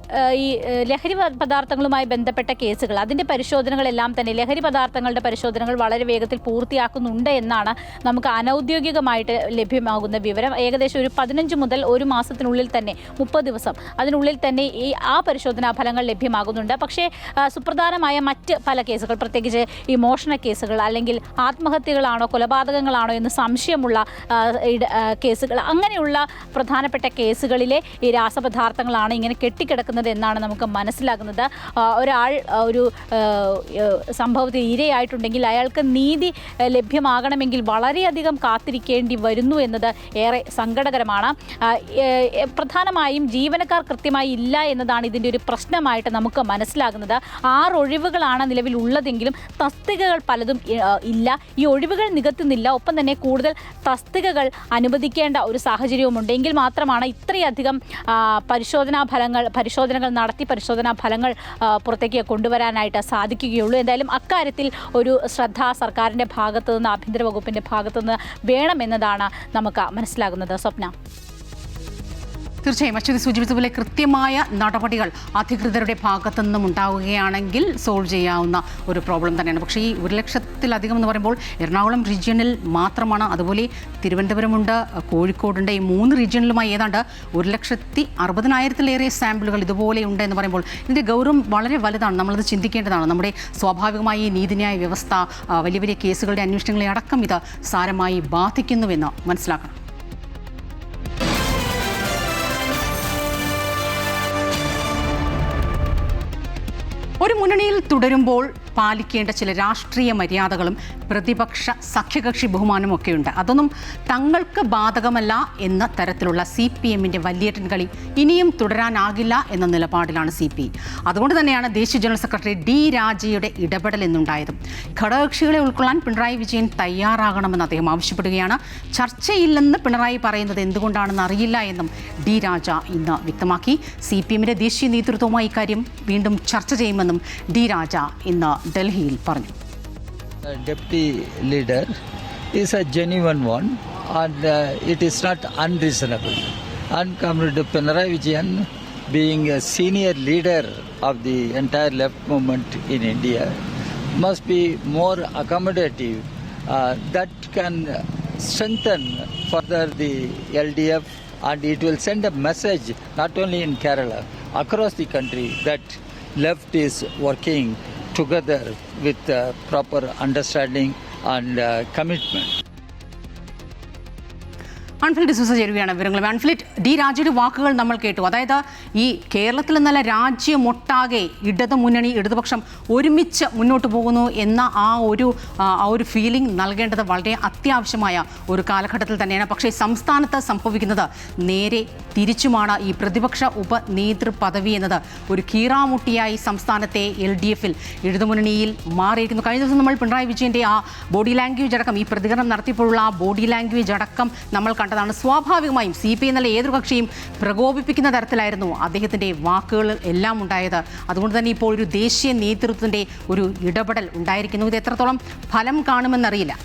ഈ ലഹരി പദാർത്ഥങ്ങളുമായി ബന്ധപ്പെട്ട കേസുകൾ, അതിൻ്റെ പരിശോധനകളെല്ലാം തന്നെ, ലഹരി പദാർത്ഥങ്ങളുടെ പരിശോധനകൾ വളരെ വേഗത്തിൽ പൂർത്തിയാക്കുന്നുണ്ട് എന്നാണ് നമുക്ക് അനൗദ്യോഗികമായിട്ട് ലഭ്യമാകുന്ന വിവരം. ഏകദേശം ഒരു 15 മുതൽ 1 മാസത്തിനുള്ളിൽ തന്നെ, 30 ദിവസം അതിനുള്ളിൽ തന്നെ ആ പരിശോധനാ ഫലങ്ങൾ ലഭ്യമാകുന്നുണ്ട്. പക്ഷേ സുപ്രധാനമായ മറ്റ് പല കേസുകൾ, പ്രത്യേകിച്ച് ഈ മോഷണ കേസുകൾ അല്ലെങ്കിൽ ആത്മഹത്യകളാണോ കൊലപാതകങ്ങളാണോ എന്ന് സംശയമുള്ള കേസുകൾ, അങ്ങനെയുള്ള പ്രധാനപ്പെട്ട കേസുകളിലെ ഈ രാസപദാർത്ഥങ്ങളാണ് ഇങ്ങനെ കെട്ടിക്കിടക്കുന്നത് എന്നാണ് നമുക്ക് മനസ്സിലാകുന്നത്. ഒരാൾ ഒരു സംഭവത്തിൽ ഇരയായിട്ടുണ്ടെങ്കിൽ അയാൾക്ക് നീതി ലഭ്യമാകണമെങ്കിൽ വളരെയധികം കാത്തിരിക്കേണ്ടി വരുന്നു എന്നത് ഏറെ സങ്കടകരമാണ്. പ്രധാനമായും ജീവനക്കാർ കൃത്യമായി ഇല്ല എന്നതാണ് ഇതിൻ്റെ ഒരു പ്രശ്നമായിട്ട് നമുക്ക് മനസ്സിലാകുന്നത്. 6 ഒഴിവുകളാണ് നിലവിലുള്ളതെങ്കിലും തസ്തികകൾ പലതും ഇല്ല. ഈ ഒഴിവുകൾ നികത്തുന്നില്ല, ഒപ്പം തന്നെ കൂടുതൽ തസ്തികകൾ അനുവദിക്കേണ്ട ഒരു സാഹചര്യവുമുണ്ട്. എങ്കിൽ മാത്രമാണ് ഇത്രയധികം പരിശോധനകൾ നടത്തി പരിശോധനാ ഫലങ്ങൾ പുറത്തേക്ക് കൊണ്ടുവരാനായിട്ട് സാധിക്കുകയുള്ളൂ. എന്തായാലും അക്കാര്യത്തിൽ ഒരു ശ്രദ്ധ സർക്കാരിൻ്റെ ഭാഗത്തു നിന്ന്, ആഭ്യന്തര വകുപ്പിൻ്റെ ഭാഗത്തു നിന്ന് വേണമെന്നതാണ് നമുക്ക് മനസ്സിലാകുന്നത്. സ്വപ്ന. തീർച്ചയായും അശ്വതി സൂചിപ്പിച്ചതുപോലെ കൃത്യമായ നടപടികൾ അധികൃതരുടെ ഭാഗത്തു നിന്നും ഉണ്ടാവുകയാണെങ്കിൽ സോൾവ് ചെയ്യാവുന്ന ഒരു പ്രോബ്ലം തന്നെയാണ്. പക്ഷേ ഈ 1 ലക്ഷത്തിലധികം എന്ന് പറയുമ്പോൾ എറണാകുളം റീജിയനിൽ മാത്രമാണ്. അതുപോലെ തിരുവനന്തപുരമുണ്ട്, കോഴിക്കോടുണ്ട്. ഈ 3 റീജിയനിലുമായി ഏതാണ്ട് 1,60,000-ലേറെ സാമ്പിളുകൾ ഇതുപോലെയുണ്ട് എന്ന് പറയുമ്പോൾ ഇതിൻ്റെ ഗൗരവം വളരെ വലുതാണ്. നമ്മളത് ചിന്തിക്കേണ്ടതാണ്. നമ്മുടെ സ്വാഭാവികമായി നീതിന്യായ വ്യവസ്ഥ, വലിയ വലിയ കേസുകളുടെ അന്വേഷണങ്ങളെ അടക്കം ഇത് സാരമായി ബാധിക്കുന്നുവെന്ന് മനസ്സിലാക്കണം. ഒരു മുന്നണിയിൽ തുടരുമ്പോൾ പാലിക്കേണ്ട ചില രാഷ്ട്രീയ മര്യാദകളും പ്രതിപക്ഷ സഖ്യകക്ഷി ബഹുമാനവും ഒക്കെയുണ്ട്. അതൊന്നും തങ്ങൾക്ക് ബാധകമല്ല എന്ന തരത്തിലുള്ള CPM-ൻ്റെ വലിയേറ്റൻ കളി ഇനിയും തുടരാനാകില്ല എന്ന നിലപാടിലാണ് CPI. അതുകൊണ്ട് തന്നെയാണ് ദേശീയ ജനറൽ സെക്രട്ടറി D. രാജയുടെ ഇടപെടൽ എന്നുണ്ടായത്. ഘടകകക്ഷികളെ ഉൾക്കൊള്ളാൻ പിണറായി വിജയൻ തയ്യാറാകണമെന്ന് അദ്ദേഹം ആവശ്യപ്പെടുകയാണ്. ചർച്ചയില്ലെന്ന് പിണറായി പറയുന്നത് എന്തുകൊണ്ടാണെന്ന് അറിയില്ല എന്നും D. രാജ ഇന്ന് വ്യക്തമാക്കി. CPM-ൻ്റെ ദേശീയ നേതൃത്വവുമായി ഇക്കാര്യം വീണ്ടും ചർച്ച ചെയ്യുമെന്നും D. രാജ ഇന്ന് ഡൽഹിയിൽ പറഞ്ഞു. Deputy leader is a genuine one and it is not unreasonable. And Comrade Pinarayi Vijayan, being a senior leader of the entire left movement in India, must be more accommodative. That can strengthen further the LDF and it will send a message not only in Kerala, across the country, that left is working together with proper understanding and commitment. അൺഫിലിറ്റ് D'Souza ചേരുകയാണ് വിവരങ്ങളും. അൺഫിലിറ്റ്, D രാജയുടെ വാക്കുകൾ നമ്മൾ കേട്ടു. അതായത് ഈ കേരളത്തിൽ നിന്നല്ല രാജ്യമൊട്ടാകെ ഇടതുപക്ഷം ഒരുമിച്ച് മുന്നോട്ട് പോകുന്നു എന്ന ആ ഒരു ഫീലിംഗ് നൽകേണ്ടത് വളരെ അത്യാവശ്യമായ ഒരു കാലഘട്ടത്തിൽ തന്നെയാണ്. പക്ഷേ സംസ്ഥാനത്ത് സംഭവിക്കുന്നത് നേരെ തിരിച്ചുമാണ്. ഈ പ്രതിപക്ഷ ഉപനേതൃപദവി എന്നത് ഒരു കീറാമുട്ടിയായി സംസ്ഥാനത്തെ LDFൽ ഇടതുമുന്നണിയിൽ മാറിയിരിക്കുന്നു. കഴിഞ്ഞ ദിവസം നമ്മൾ പിണറായി വിജയൻ്റെ ആ ബോഡി ലാംഗ്വേജ് അടക്കം, ഈ പ്രതികരണം നടത്തിയപ്പോഴുള്ള ആ ബോഡി ലാംഗ്വേജ് അടക്കം നമ്മൾ കണ്ടതാണ്. സ്വാഭാവികമായും CPI എന്നുള്ള ഏതൊരു കക്ഷിയും പ്രകോപിപ്പിക്കുന്ന തരത്തിലായിരുന്നു അദ്ദേഹത്തിൻ്റെ വാക്കുകൾ എല്ലാം ഉണ്ടായത്. അതുകൊണ്ട് തന്നെ ഇപ്പോൾ ഒരു ദേശീയ നേതൃത്വത്തിൻ്റെ ഒരു ഇടപെടൽ ഉണ്ടായിരിക്കുന്നു. ഇത് എത്രത്തോളം ഫലം കാണുമെന്നറിയില്ല.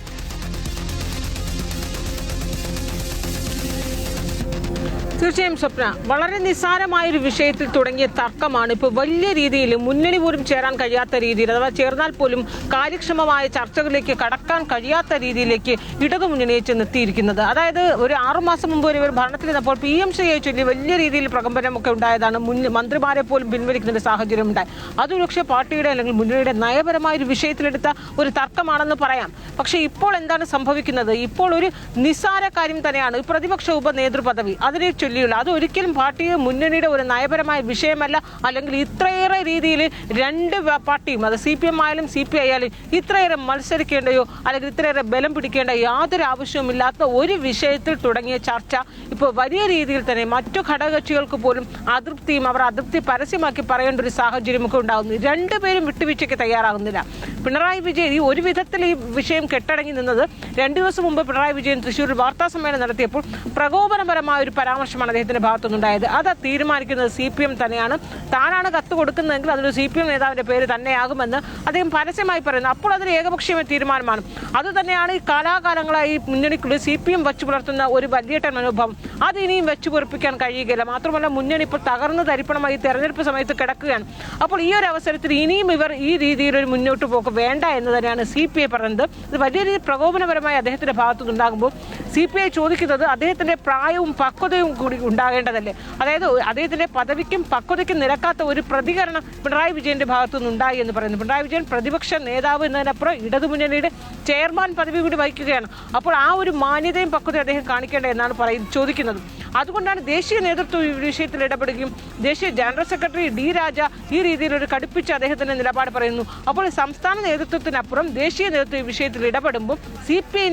തീർച്ചയായും സ്വപ്ന, വളരെ നിസ്സാരമായൊരു വിഷയത്തിൽ തുടങ്ങിയ തർക്കമാണ് ഇപ്പോൾ വലിയ രീതിയിൽ മുന്നണി പോലും ചേരാൻ കഴിയാത്ത രീതിയിൽ, അഥവാ ചേർന്നാൽ പോലും കാര്യക്ഷമമായ ചർച്ചകളിലേക്ക് കടക്കാൻ കഴിയാത്ത രീതിയിലേക്ക് ഇടതുമുന്നണിയെ ചെന്നെത്തിയിരിക്കുന്നത്. അതായത് ഒരു 6 മാസം മുമ്പ് വരെ ഇവർ ഭരണത്തിലിരുന്നപ്പോൾ PMCയെ ചൊല്ലി വലിയ രീതിയിൽ പ്രകമ്പനമൊക്കെ ഉണ്ടായതാണ്. മന്ത്രിമാരെ പോലും പിൻവലിക്കുന്ന ഒരു സാഹചര്യം ഉണ്ടായി. അതൊരുപക്ഷെ പാർട്ടിയുടെ അല്ലെങ്കിൽ മുന്നണിയുടെ നയപരമായ ഒരു വിഷയത്തിലെടുത്ത ഒരു തർക്കമാണെന്ന് പറയാം. പക്ഷേ ഇപ്പോൾ എന്താണ് സംഭവിക്കുന്നത്? ഇപ്പോൾ ഒരു നിസ്സാര കാര്യം തന്നെയാണ് പ്രതിപക്ഷ ഉപനേതൃപദവി. അതിനെ ചൊല്ലിയുള്ള അത് ഒരിക്കലും പാർട്ടിയെ മുന്നണിയുടെ ഒരു നയപരമായ വിഷയമല്ല. അല്ലെങ്കിൽ ഇത്രയേറെ രീതിയിൽ രണ്ട് പാർട്ടിയും, അത് CPM ആയാലും CPI ആയാലും ഇത്രയേറെ മത്സരിക്കേണ്ടയോ അല്ലെങ്കിൽ ഇത്രയേറെ ബലം പിടിക്കേണ്ട യാതൊരു ആവശ്യവുമില്ലാത്ത ഒരു വിഷയത്തിൽ തുടങ്ങിയ ചർച്ച ഇപ്പോൾ വലിയ രീതിയിൽ തന്നെ മറ്റു ഘടകകക്ഷികൾക്ക് പോലും അതൃപ്തിയും അവർ അതൃപ്തി പരസ്യമാക്കി പറയേണ്ട ഒരു സാഹചര്യമൊക്കെ ഉണ്ടാകുന്നു. രണ്ടുപേരും വിട്ടുവീഴ്ചയ്ക്ക് തയ്യാറാകുന്നില്ല. പിണറായി വിജയൻ ഈ ഒരു വിധത്തിൽ ഈ വിഷയം കെട്ടടങ്ങി നിന്നത് 2 ദിവസം മുമ്പ് പിണറായി വിജയൻ തൃശ്ശൂരിൽ വാർത്താ സമ്മേളനം നടത്തിയപ്പോൾ പ്രകോപനപരമായ ഒരു പരാമർശമാണ് അദ്ദേഹത്തിന്റെ ഭാഗത്തുനിന്നുണ്ടായത്. അത് തീരുമാനിക്കുന്നത് CPM തന്നെയാണ്. താനാണ് കത്ത് കൊടുക്കുന്നതെങ്കിൽ അതൊരു CPM നേതാവിന്റെ പേര് തന്നെയാകുമെന്ന് അദ്ദേഹം പരസ്യമായി പറയുന്നു. അപ്പോൾ അതൊരു ഏകപക്ഷീയമായ തീരുമാനമാണ്. അതുതന്നെയാണ് ഈ കാലാകാലങ്ങളായി മുന്നണിക്കുള്ളിൽ CPM വെച്ചു പുലർത്തുന്ന ഒരു വലിയേട്ടൻ മനോഭാവം. അത് ഇനിയും വെച്ചു പൊറിപ്പിക്കാൻ കഴിയുകയില്ല. മാത്രമല്ല മുന്നണി ഇപ്പോൾ തകർന്ന് തരിപ്പണമായി തെരഞ്ഞെടുപ്പ് സമയത്ത് കിടക്കുകയാണ്. അപ്പോൾ ഈ ഒരു അവസരത്തിൽ ഇനിയും ഇവർ ഈ രീതിയിലൊരു മുന്നോട്ട് പോക്ക് വേണ്ട എന്ന് തന്നെയാണ് CPI പറയുന്നത്. ഇത് വലിയ രീതിയിൽ പ്രകോപനപരമായി അദ്ദേഹത്തിന്റെ ഭാഗത്തുനിന്നുണ്ടാകുമ്പോൾ CPI ചോദിക്കുന്നത് അദ്ദേഹത്തിന്റെ പ്രായവും പക്വതയും കൂടി ഉണ്ടാകേണ്ടതല്ലേ? അതായത് അദ്ദേഹത്തിന്റെ പദവിക്കും പക്വതയ്ക്കും നിരക്കാത്ത ഒരു പ്രതികരണം പിണറായി വിജയന്റെ ഭാഗത്തുനിന്നുണ്ടായി എന്ന് പറയുന്നു. പിണറായി വിജയൻ പ്രതിപക്ഷ നേതാവ് എന്നതിനപ്പുറം ഇടതുമുന്നണിയുടെ ചെയർമാൻ പദവി കൂടി വഹിക്കുകയാണ്. അപ്പോൾ ആ ഒരു മാന്യതയും പക്വതയും അദ്ദേഹം കാണിക്കേണ്ടത് എന്നാണ് ചോദിക്കുന്നത്. അതുകൊണ്ടാണ് ദേശീയ നേതൃത്വം ഈ വിഷയത്തിൽ ഇടപെടുകയും ദേശീയ ജനറൽ സെക്രട്ടറി D രാജ ഈ രീതിയിലൊരു കടുപ്പിച്ച് അദ്ദേഹത്തിന്റെ നിലപാട് പറയുന്നു. അപ്പോൾ സംസ്ഥാന നേതൃത്വത്തിനപ്പുറം ദേശീയ നേതൃത്വം ഈ വിഷയത്തിൽ ഇടപെടുമ്പോൾ CPI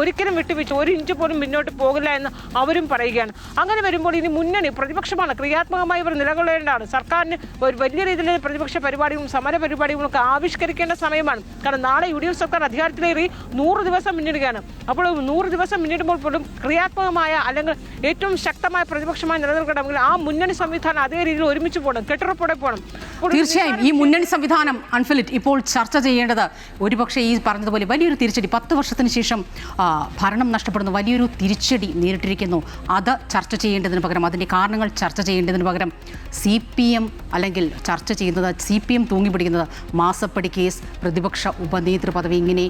ഒരിക്കലും വിട്ടുവീഴ്ച 1 ഇഞ്ച് പോലും മുന്നോട്ട് പോകില്ല എന്ന് അവരും പറയുകയാണ്. അങ്ങനെ വരുമ്പോൾ ഇനി മുന്നണി പ്രതിപക്ഷമാണ്, ക്രിയാത്മകമായി ഇവർ നിലകൊള്ളേണ്ടതാണ്. സർക്കാരിന് ഒരു വലിയ രീതിയിലുള്ള പ്രതിപക്ഷ പരിപാടികളും സമര പരിപാടികളും ഒക്കെ ആവിഷ്കരിക്കേണ്ട സമയമാണ്. കാരണം നാളെ UDF സർക്കാർ അധികാരത്തിലേറി 100 ദിവസം പിന്നിടുകയാണ്. അപ്പോൾ 100 ദിവസം പിന്നിടുമ്പോൾ പോലും ക്രിയാത്മകമായ അല്ലെങ്കിൽ ഏറ്റവും ശക്തമായ പ്രതിപക്ഷമായി നിലനിൽക്കണമെങ്കിൽ ആ മുന്നണി സംവിധാനം അതേ രീതിയിൽ ഒരുമിച്ച് പോകണം, കെട്ടുറപ്പോടെ പോകണം. തീർച്ചയായും ഈ മുന്നണി സംവിധാനം അൺഫിലിറ്റ് ഇപ്പോൾ ചർച്ച ചെയ്യേണ്ടത് ഒരുപക്ഷെ ഈ പറഞ്ഞതുപോലെ വലിയൊരു തിരിച്ചടി 10 വർഷത്തിന് ശേഷം ഭരണം നഷ്ടപ്പെടുന്നു, വലിയൊരു തിരിച്ചടി നേരിട്ടിരിക്കുന്നു. അത് ചർച്ച ചെയ്യേണ്ടതിന് പകരം, അതിൻ്റെ കാരണങ്ങൾ ചർച്ച ചെയ്യേണ്ടതിന് പകരം CPM അല്ലെങ്കിൽ ചർച്ച ചെയ്യുന്നത് CPM തൂങ്ങിപ്പിടിക്കുന്നത് മാസപ്പടി കേസ്, പ്രതിപക്ഷ ഉപനേതൃ പദവി, ഇങ്ങനെ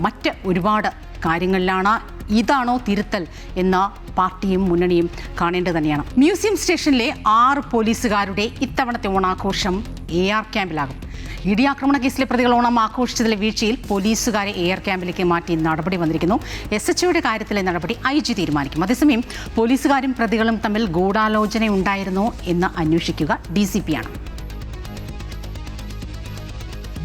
മറ്റ് ഒരുപാട് കാര്യങ്ങളിലാണ്. ഇതാണോ തിരുത്തൽ എന്ന പാർട്ടിയും മുന്നണിയും കാണേണ്ടത് തന്നെയാണ്. മ്യൂസിയം സ്റ്റേഷനിലെ 6 പോലീസുകാരുടെ ഇത്തവണത്തെ ഓണാഘോഷം AR ക്യാമ്പിലാകും. ഇടിയാക്രമണ കേസിലെ പ്രതികൾ ഓണം ആഘോഷിച്ചതിലെ വീഴ്ചയിൽ പോലീസുകാരെ AR ക്യാമ്പിലേക്ക് മാറ്റി നടപടി വന്നിരിക്കുന്നു. SHOയുടെ കാര്യത്തിലെ നടപടി IG തീരുമാനിക്കും. അതേസമയം പോലീസുകാരും പ്രതികളും തമ്മിൽ ഗൂഢാലോചന ഉണ്ടായിരുന്നോ എന്ന് അന്വേഷിക്കുക DCP ആണ്.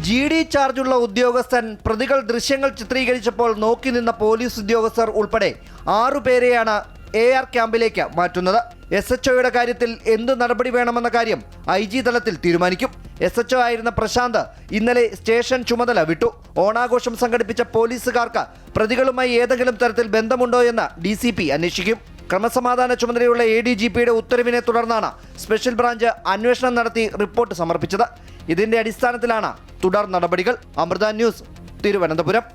GD ചാർജുള്ള ഉദ്യോഗസ്ഥൻ പ്രതികൾ ദൃശ്യങ്ങൾ ചിത്രീകരിച്ചപ്പോൾ നോക്കി നിന്ന പോലീസ് ഉദ്യോഗസ്ഥർ ഉൾപ്പെടെ 6 പേരെയാണ് AR ക്യാമ്പിലേക്ക് മാറ്റുന്നത്. SHOയുടെ കാര്യത്തിൽ എന്ത് നടപടി വേണമെന്ന കാര്യം IG തലത്തിൽ തീരുമാനിക്കും. SHO ആയിരുന്ന പ്രശാന്ത് ഇന്നലെ സ്റ്റേഷൻ ചുമതല വിട്ടു. ഓണാഘോഷം സംഘടിപ്പിച്ച പോലീസുകാർക്ക് പ്രതികളുമായി ഏതെങ്കിലും തരത്തിൽ ബന്ധമുണ്ടോ എന്ന് DCP അന്വേഷിക്കും. ക്രമസമാധാന ചുമതലയുള്ള ADGPയുടെ ഉത്തരവിനെ തുടർന്നാണ് സ്പെഷ്യൽ ബ്രാഞ്ച് അന്വേഷണം നടത്തി റിപ്പോർട്ട് സമർപ്പിച്ചത്. ഇതിന്റെ അടിസ്ഥാനത്തിലാണ് തുടർ നടപടികൾ. Amrita news, Thiruvananthapuram.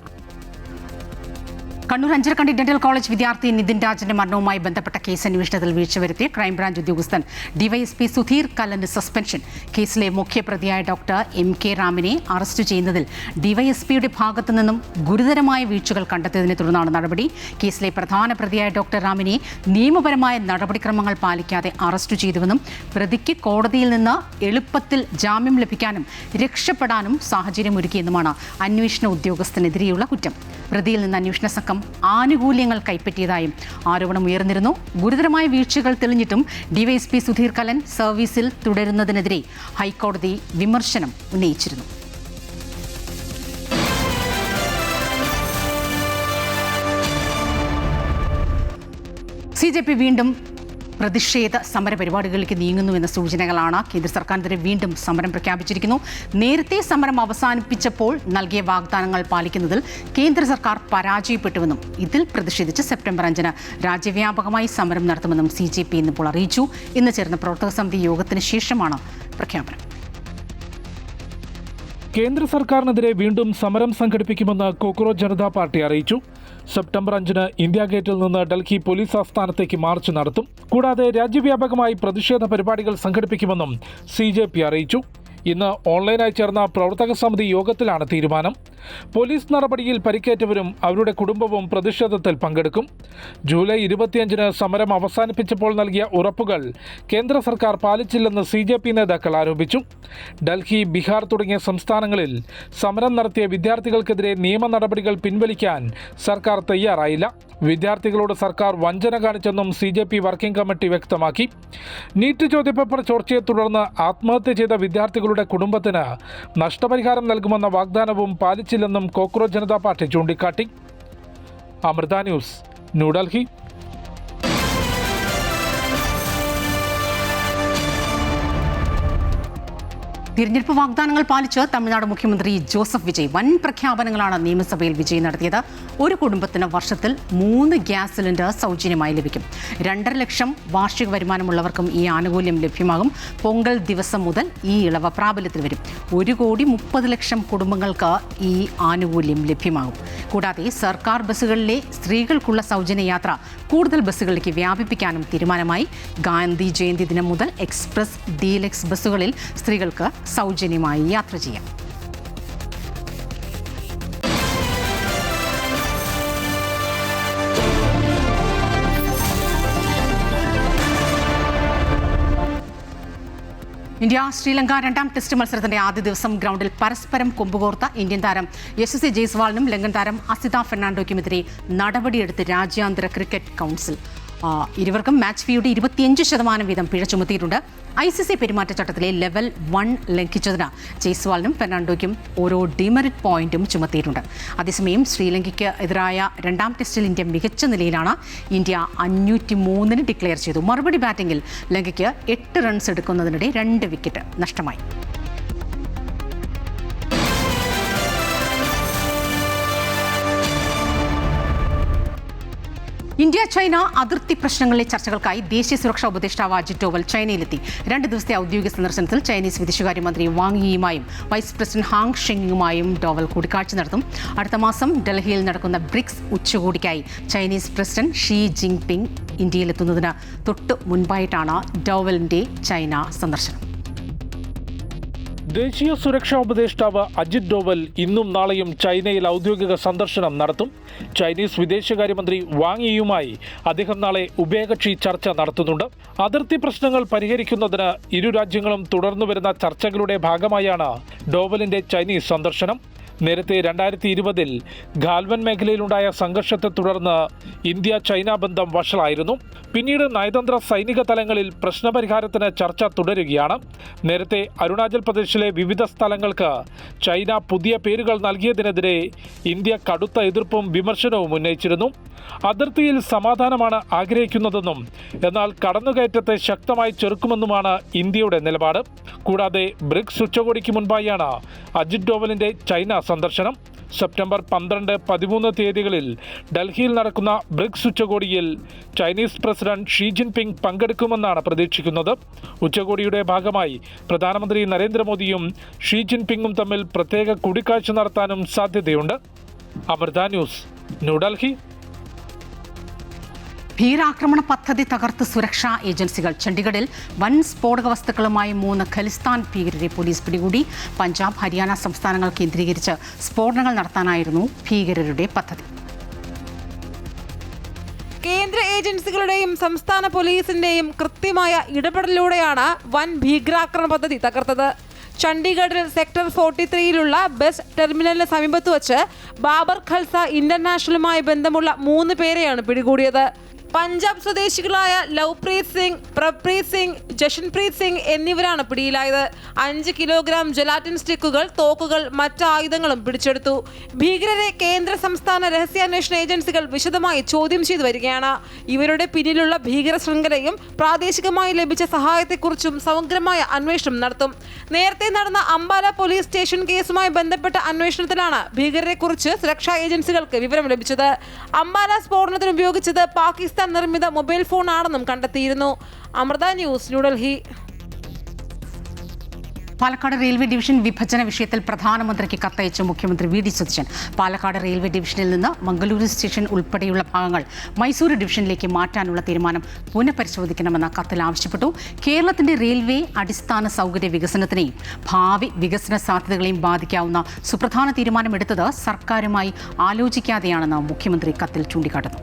Kannur Anjarakandy dental college വിദ്യാർത്ഥി നിതിൻ രാജിന്റെ മരണവുമായി ബന്ധപ്പെട്ട കേസ് അന്വേഷണത്തിൽ വീഴ്ച വരുത്തിയ ക്രൈംബ്രാഞ്ച് ഉദ്യോഗസ്ഥൻ DYSP സുധീർ കല്ലന് സസ്പെൻഷൻ. കേസിലെ മുഖ്യപ്രതിയായ ഡോക്ടർ MK റാമിനെ അറസ്റ്റ് ചെയ്യുന്നതിൽ DYSPയുടെ ഭാഗത്തു നിന്നും ഗുരുതരമായ വീഴ്ചകൾ കണ്ടെത്തിയതിനെ തുടർന്നാണ് നടപടി. കേസിലെ പ്രധാന പ്രതിയായ ഡോക്ടർ റാമിനെ നിയമപരമായ നടപടിക്രമങ്ങൾ പാലിക്കാതെ അറസ്റ്റ് ചെയ്തുവെന്നും പ്രതിക്ക് കോടതിയിൽ നിന്ന് എളുപ്പത്തിൽ ജാമ്യം ലഭിക്കാനും രക്ഷപ്പെടാനും സാഹചര്യമൊരുക്കിയെന്നുമാണ് അന്വേഷണ ഉദ്യോഗസ്ഥനെതിരെയുള്ള കുറ്റം. പ്രതിയിൽ നിന്ന് അന്വേഷണ സംഘം ആനുകൂല്യങ്ങൾ കൈപ്പറ്റിയതായും ആരോപണം ഉയർന്നിരുന്നു. ഗുരുതരമായ വീഴ്ചകൾ തെളിഞ്ഞിട്ടും ഡിവൈഎസ്പി സുധീർ കലൻ സർവീസിൽ തുടരുന്നതിനെതിരെ ഹൈക്കോടതി വിമർശനം ഉന്നയിച്ചിരുന്നു. CJP വീണ്ടും പ്രതിഷേധ സമര പരിപാടികളിലേക്ക് നീങ്ങുന്നുവെന്ന സൂചനകളാണ്. കേന്ദ്ര സർക്കാരിനെതിരെ വീണ്ടും സമരം പ്രഖ്യാപിച്ചിരിക്കുന്നു. നേരത്തെ സമരം അവസാനിപ്പിച്ചപ്പോൾ നൽകിയ വാഗ്ദാനങ്ങൾ പാലിക്കുന്നതിൽ കേന്ദ്ര സർക്കാർ പരാജയപ്പെട്ടുവെന്നും ഇതിൽ പ്രതിഷേധിച്ച് സെപ്റ്റംബർ 5-ന് രാജ്യവ്യാപകമായി സമരം നടത്തുമെന്നും CJP ഇന്നിപ്പോൾ അറിയിച്ചു. ഇന്ന് ചേർന്ന പ്രവർത്തക സമിതി യോഗത്തിന് ശേഷമാണ് പ്രഖ്യാപനം. കേന്ദ്ര സർക്കാരിനെതിരെ വീണ്ടും സമരം സംഘടിപ്പിക്കുമെന്ന് കോക്രോച്ച് ജനതാ പാർട്ടി അറിയിച്ചു. സെപ്റ്റംബർ 5-ന് ഇന്ത്യ ഗേറ്റിൽ നിന്ന് ഡൽഹി പോലീസ് ആസ്ഥാനത്തേക്ക് മാർച്ച് നടത്തും. കൂടാതെ രാജ്യവ്യാപകമായി പ്രതിഷേധ പരിപാടികൾ സംഘടിപ്പിക്കുമെന്നും CJP അറിയിച്ചു. ഇന്ന് ഓൺലൈനായി ചേർന്ന പ്രവർത്തക സമിതി യോഗത്തിലാണ് തീരുമാനം. പോലീസ് നടപടിയിൽ പരിക്കേറ്റവരും അവരുടെ കുടുംബവും പ്രതിഷേധത്തിൽ പങ്കെടുക്കും. ജൂലൈ 25-ന് സമരം അവസാനിപ്പിച്ചപ്പോൾ നൽകിയ ഉറപ്പുകൾ കേന്ദ്ര സർക്കാർ പാലിച്ചില്ലെന്ന് CJP നേതാക്കൾ ആരോപിച്ചു. ഡൽഹി, ബീഹാർ തുടങ്ങിയ സംസ്ഥാനങ്ങളിൽ സമരം നടത്തിയ വിദ്യാർത്ഥികൾക്കെതിരെ നിയമ നടപടികൾ പിൻവലിക്കാൻ സർക്കാർ തയ്യാറായില്ല. വിദ്യാർത്ഥികളോട് സർക്കാർ വഞ്ചന കാണിച്ചെന്നും CJP വർക്കിംഗ് കമ്മിറ്റി വ്യക്തമാക്കി. നീറ്റ് ചോദ്യപേപ്പർ ചോർച്ചയെ തുടർന്ന് ആത്മഹത്യ ചെയ്ത വിദ്യാർത്ഥികളുടെ കുടുംബത്തിന് നഷ്ടപരിഹാരം നൽകുമെന്ന വാഗ്ദാനവും പാലിച്ചില്ലെന്നും കോക്രോച്ച് ജനതാ പാർട്ടി ചൂണ്ടിക്കാട്ടി. അമൃത ന്യൂസ്, ന്യൂഡൽഹി. തിരഞ്ഞെടുപ്പ് വാഗ്ദാനങ്ങൾ പാലിച്ച് തമിഴ്നാട് മുഖ്യമന്ത്രി ജോസഫ് വിജയ് വൻ പ്രഖ്യാപനങ്ങളാണ് നിയമസഭയിൽ വിജയ് നടത്തിയത്. ഒരു കുടുംബത്തിന് വർഷത്തിൽ 3 ഗ്യാസ് സിലിണ്ടർ സൗജന്യമായി ലഭിക്കും. 2.5 ലക്ഷം വാർഷിക വരുമാനമുള്ളവർക്കും ഈ ആനുകൂല്യം ലഭ്യമാകും. പൊങ്കൽ ദിവസം മുതൽ ഈ ഇളവ് പ്രാബല്യത്തിൽ വരും. 1,30,00,000 കുടുംബങ്ങൾക്ക് ഈ ആനുകൂല്യം ലഭ്യമാകും. കൂടാതെ സർക്കാർ ബസ്സുകളിലെ സ്ത്രീകൾക്കുള്ള സൗജന്യ യാത്ര കൂടുതൽ ബസ്സുകളിലേക്ക് വ്യാപിപ്പിക്കാനും തീരുമാനമായി. ഗാന്ധി ജയന്തി ദിനം മുതൽ എക്സ്പ്രസ്, ഡീലക്സ് ബസ്സുകളിൽ സ്ത്രീകൾക്ക് സൗജന്യമായി യാത്ര ചെയ്യാം. ഇന്ത്യ ശ്രീലങ്ക 2ാം ടെസ്റ്റ് മത്സരത്തിന്റെ ആദ്യ ദിവസം ഗ്രൗണ്ടിൽ പരസ്പരം കൊമ്പുകോർത്ത ഇന്ത്യൻ താരം യശസ്വി ജയ്സ്വാളിനും ലങ്കൻ താരം അസിത ഫെർണാണ്ടോയ്ക്കുമെതിരെ നടപടിയെടുത്ത് രാജ്യാന്തര ക്രിക്കറ്റ് കൗൺസിൽ. ഇരുവർക്കും മാച്ച് ഫീയുടെ 25% വീതം പിഴ ചുമത്തിയിട്ടുണ്ട്. ICC പെരുമാറ്റച്ചട്ടത്തിലെ ലെവൽ 1 ലംഘിച്ചതിന് ജയ്സ്വാളിനും ഫെർണാണ്ടോയ്ക്കും ഓരോ ഡിമെറിറ്റ് പോയിന്റും ചുമത്തിയിട്ടുണ്ട്. അതേസമയം ശ്രീലങ്കയ്ക്ക് എതിരായ 2ാം ടെസ്റ്റിൽ ഇന്ത്യ മികച്ച നിലയിലാണ്. ഇന്ത്യ 503-ന് ഡിക്ലെയർ ചെയ്തു. മറുപടി ബാറ്റിംഗിൽ ലങ്കയ്ക്ക് 8 റൺസ് എടുക്കുന്നതിനിടെ 2 വിക്കറ്റ് നഷ്ടമായി. ഇന്ത്യ ചൈന അതിർത്തി പ്രശ്നങ്ങളിലെ ചർച്ചകൾക്കായി ദേശീയ സുരക്ഷാ ഉപദേഷ്ടാവ് അജിത് ഡോവൽ ചൈനയിലെത്തി. 2 ദിവസത്തെ ഔദ്യോഗിക സന്ദർശനത്തിൽ ചൈനീസ് വിദേശകാര്യമന്ത്രി വാങ് യിയുമായും വൈസ് പ്രസിഡന്റ് ഹാങ് ഷെങ്ങിയുമായും ഡോവൽ കൂടിക്കാഴ്ച നടത്തും. അടുത്ത മാസം ഡൽഹിയിൽ നടക്കുന്ന ബ്രിക്സ് ഉച്ചകോടിക്കായി ചൈനീസ് പ്രസിഡന്റ് ഷീ ജിൻപിങ് ഇന്ത്യയിലെത്തുന്നതിന് തൊട്ടു മുൻപായിട്ടാണ് ഡോവലിന്റെ ചൈന സന്ദർശനം. ദേശീയ സുരക്ഷാ ഉപദേഷ്ടാവ് അജിത് ഡോവൽ ഇന്നും നാളെയും ചൈനയിൽ ഔദ്യോഗിക സന്ദർശനം നടത്തും. ചൈനീസ് വിദേശകാര്യമന്ത്രി വാങ് യിയുമായി അദ്ദേഹം നാളെ ഉഭയകക്ഷി ചർച്ച നടത്തുന്നുണ്ട്. അതിർത്തി പ്രശ്നങ്ങൾ പരിഹരിക്കുന്നതിന് ഇരു രാജ്യങ്ങളും തുടർന്നുവരുന്ന ചർച്ചകളുടെ ഭാഗമായാണ് ഡോവലിന്റെ ചൈനീസ് സന്ദർശനം. നേരത്തെ 2020-ൽ ഗാൽവൻ മേഖലയിലുണ്ടായ സംഘർഷത്തെ തുടർന്ന് ഇന്ത്യ ചൈന ബന്ധം വഷളായിരുന്നു. പിന്നീട് നയതന്ത്ര സൈനിക തലങ്ങളിൽ പ്രശ്നപരിഹാരത്തിന് ചർച്ച തുടരുകയാണ്. നേരത്തെ അരുണാചൽ പ്രദേശിലെ വിവിധ സ്ഥലങ്ങൾക്ക് ചൈന പുതിയ പേരുകൾ നൽകിയതിനെതിരെ ഇന്ത്യ കടുത്ത എതിർപ്പും വിമർശനവും ഉന്നയിച്ചിരുന്നു. അതിർത്തിയിൽ സമാധാനമാണ് ആഗ്രഹിക്കുന്നതെന്നും എന്നാൽ കടന്നുകയറ്റത്തെ ശക്തമായി ചെറുക്കുമെന്നുമാണ് ഇന്ത്യയുടെ നിലപാട്. കൂടാതെ ബ്രിക്സ് ഉച്ചകോടിക്ക് മുൻപായാണ് അജിത് ഡോവലിന്റെ ചൈന സന്ദർശനം. സെപ്റ്റംബർ 12, 13 തീയതികളിൽ ഡൽഹിയിൽ നടക്കുന്ന ബ്രിക്സ് ഉച്ചകോടിയിൽ ചൈനീസ് പ്രസിഡന്റ് ഷീ ജിൻപിങ് പങ്കെടുക്കുമെന്നാണ് പ്രതീക്ഷിക്കുന്നത്. ഉച്ചകോടിയുടെ ഭാഗമായി പ്രധാനമന്ത്രി നരേന്ദ്രമോദിയും ഷീ ജിൻപിങ്ങും തമ്മിൽ പ്രത്യേക കൂടിക്കാഴ്ച നടത്താനും സാധ്യതയുണ്ട്. അമൃത ന്യൂസ്, ന്യൂഡൽഹി. ഭീകരാക്രമണ പദ്ധതി തകർത്ത് സുരക്ഷാ ഏജൻസികൾ. ചണ്ഡീഗഡിൽ വൻ സ്ഫോടക വസ്തുക്കളുമായി 3 ഖലിസ്ഥാൻ ഭീകരരെ പോലീസ് പിടികൂടി. പഞ്ചാബ്, ഹരിയാന സംസ്ഥാനങ്ങൾ കേന്ദ്രീകരിച്ച് സ്ഫോടനങ്ങൾ നടത്താനായിരുന്നു ഭീകരരുടെ പദ്ധതി. കേന്ദ്ര ഏജൻസികളുടെയും സംസ്ഥാന പോലീസിന്റെയും കൃത്യമായ ഇടപെടലിലൂടെയാണ് വൻ ഭീകരാക്രമണ പദ്ധതി തകർത്തത്. ചണ്ഡീഗഡിൽ സെക്ടർ 43-ലുള്ള ബസ് ടെർമിനലിന് സമീപത്ത് വച്ച് ബാബർ ഖൽസ ഇന്റർനാഷണലുമായി ബന്ധമുള്ള 3 പേരെയാണ് പിടികൂടിയത്. പഞ്ചാബ് സ്വദേശികളായ ലവ്പ്രീത് സിംഗ്, പ്രപ്രീത് സിംഗ്, ജഷൻപ്രീത് സിംഗ് എന്നിവരാണ് പിടിയിലായത്. 5 കിലോഗ്രാം ജലാറ്റിൻ സ്റ്റിക്കുകൾ, തോക്കുകൾ, മറ്റ് ആയുധങ്ങളും പിടിച്ചെടുത്തു. ഭീകരരെ കേന്ദ്ര സംസ്ഥാന രഹസ്യാന്വേഷണ ഏജൻസികൾ വിശദമായി ചോദ്യം ചെയ്തു വരികയാണ്. ഇവരുടെ പിന്നിലുള്ള ഭീകര ശൃംഖലയും പ്രാദേശികമായി ലഭിച്ച സഹായത്തെക്കുറിച്ചും സമഗ്രമായ അന്വേഷണം നടത്തും. നേരത്തെ നടന്ന അംബാല പോലീസ് സ്റ്റേഷൻ കേസുമായി ബന്ധപ്പെട്ട അന്വേഷണത്തിലാണ് ഭീകരരെക്കുറിച്ച് സുരക്ഷാ ഏജൻസികൾക്ക് വിവരം ലഭിച്ചത്. അംബാല സ്ഫോടനത്തിന് ഉപയോഗിച്ചത് പാകിസ്ഥാൻ നിർമ്മിത മൊബൈൽ ഫോൺ ആണെന്നും കണ്ടെത്തിയിരുന്നു. Amrita news, New Delhi. Palakkad railway division വിഭജന വിഷയത്തിൽ പ്രധാനമന്ത്രിക്ക് കത്തയച്ചു മുഖ്യമന്ത്രി വി.ഡി. സതീശൻ. പാലക്കാട് റെയിൽവേ ഡിവിഷനിൽ നിന്ന് മംഗളൂരു സ്റ്റേഷൻ ഉൾപ്പെടെയുള്ള ഭാഗങ്ങൾ മൈസൂരു ഡിവിഷനിലേക്ക് മാറ്റാനുള്ള തീരുമാനം പുനഃപരിശോധിക്കണമെന്ന് കത്തിൽ ആവശ്യപ്പെട്ടു. കേരളത്തിന്റെ റെയിൽവേ അടിസ്ഥാന സൗകര്യ വികസനത്തിനെയും ഭാവി വികസന സാധ്യതകളെയും ബാധിക്കാവുന്ന സുപ്രധാന തീരുമാനമെടുത്തത് സർക്കാരുമായി ആലോചിക്കാതെയാണെന്ന് മുഖ്യമന്ത്രി കത്തിൽ ചൂണ്ടിക്കാട്ടുന്നു.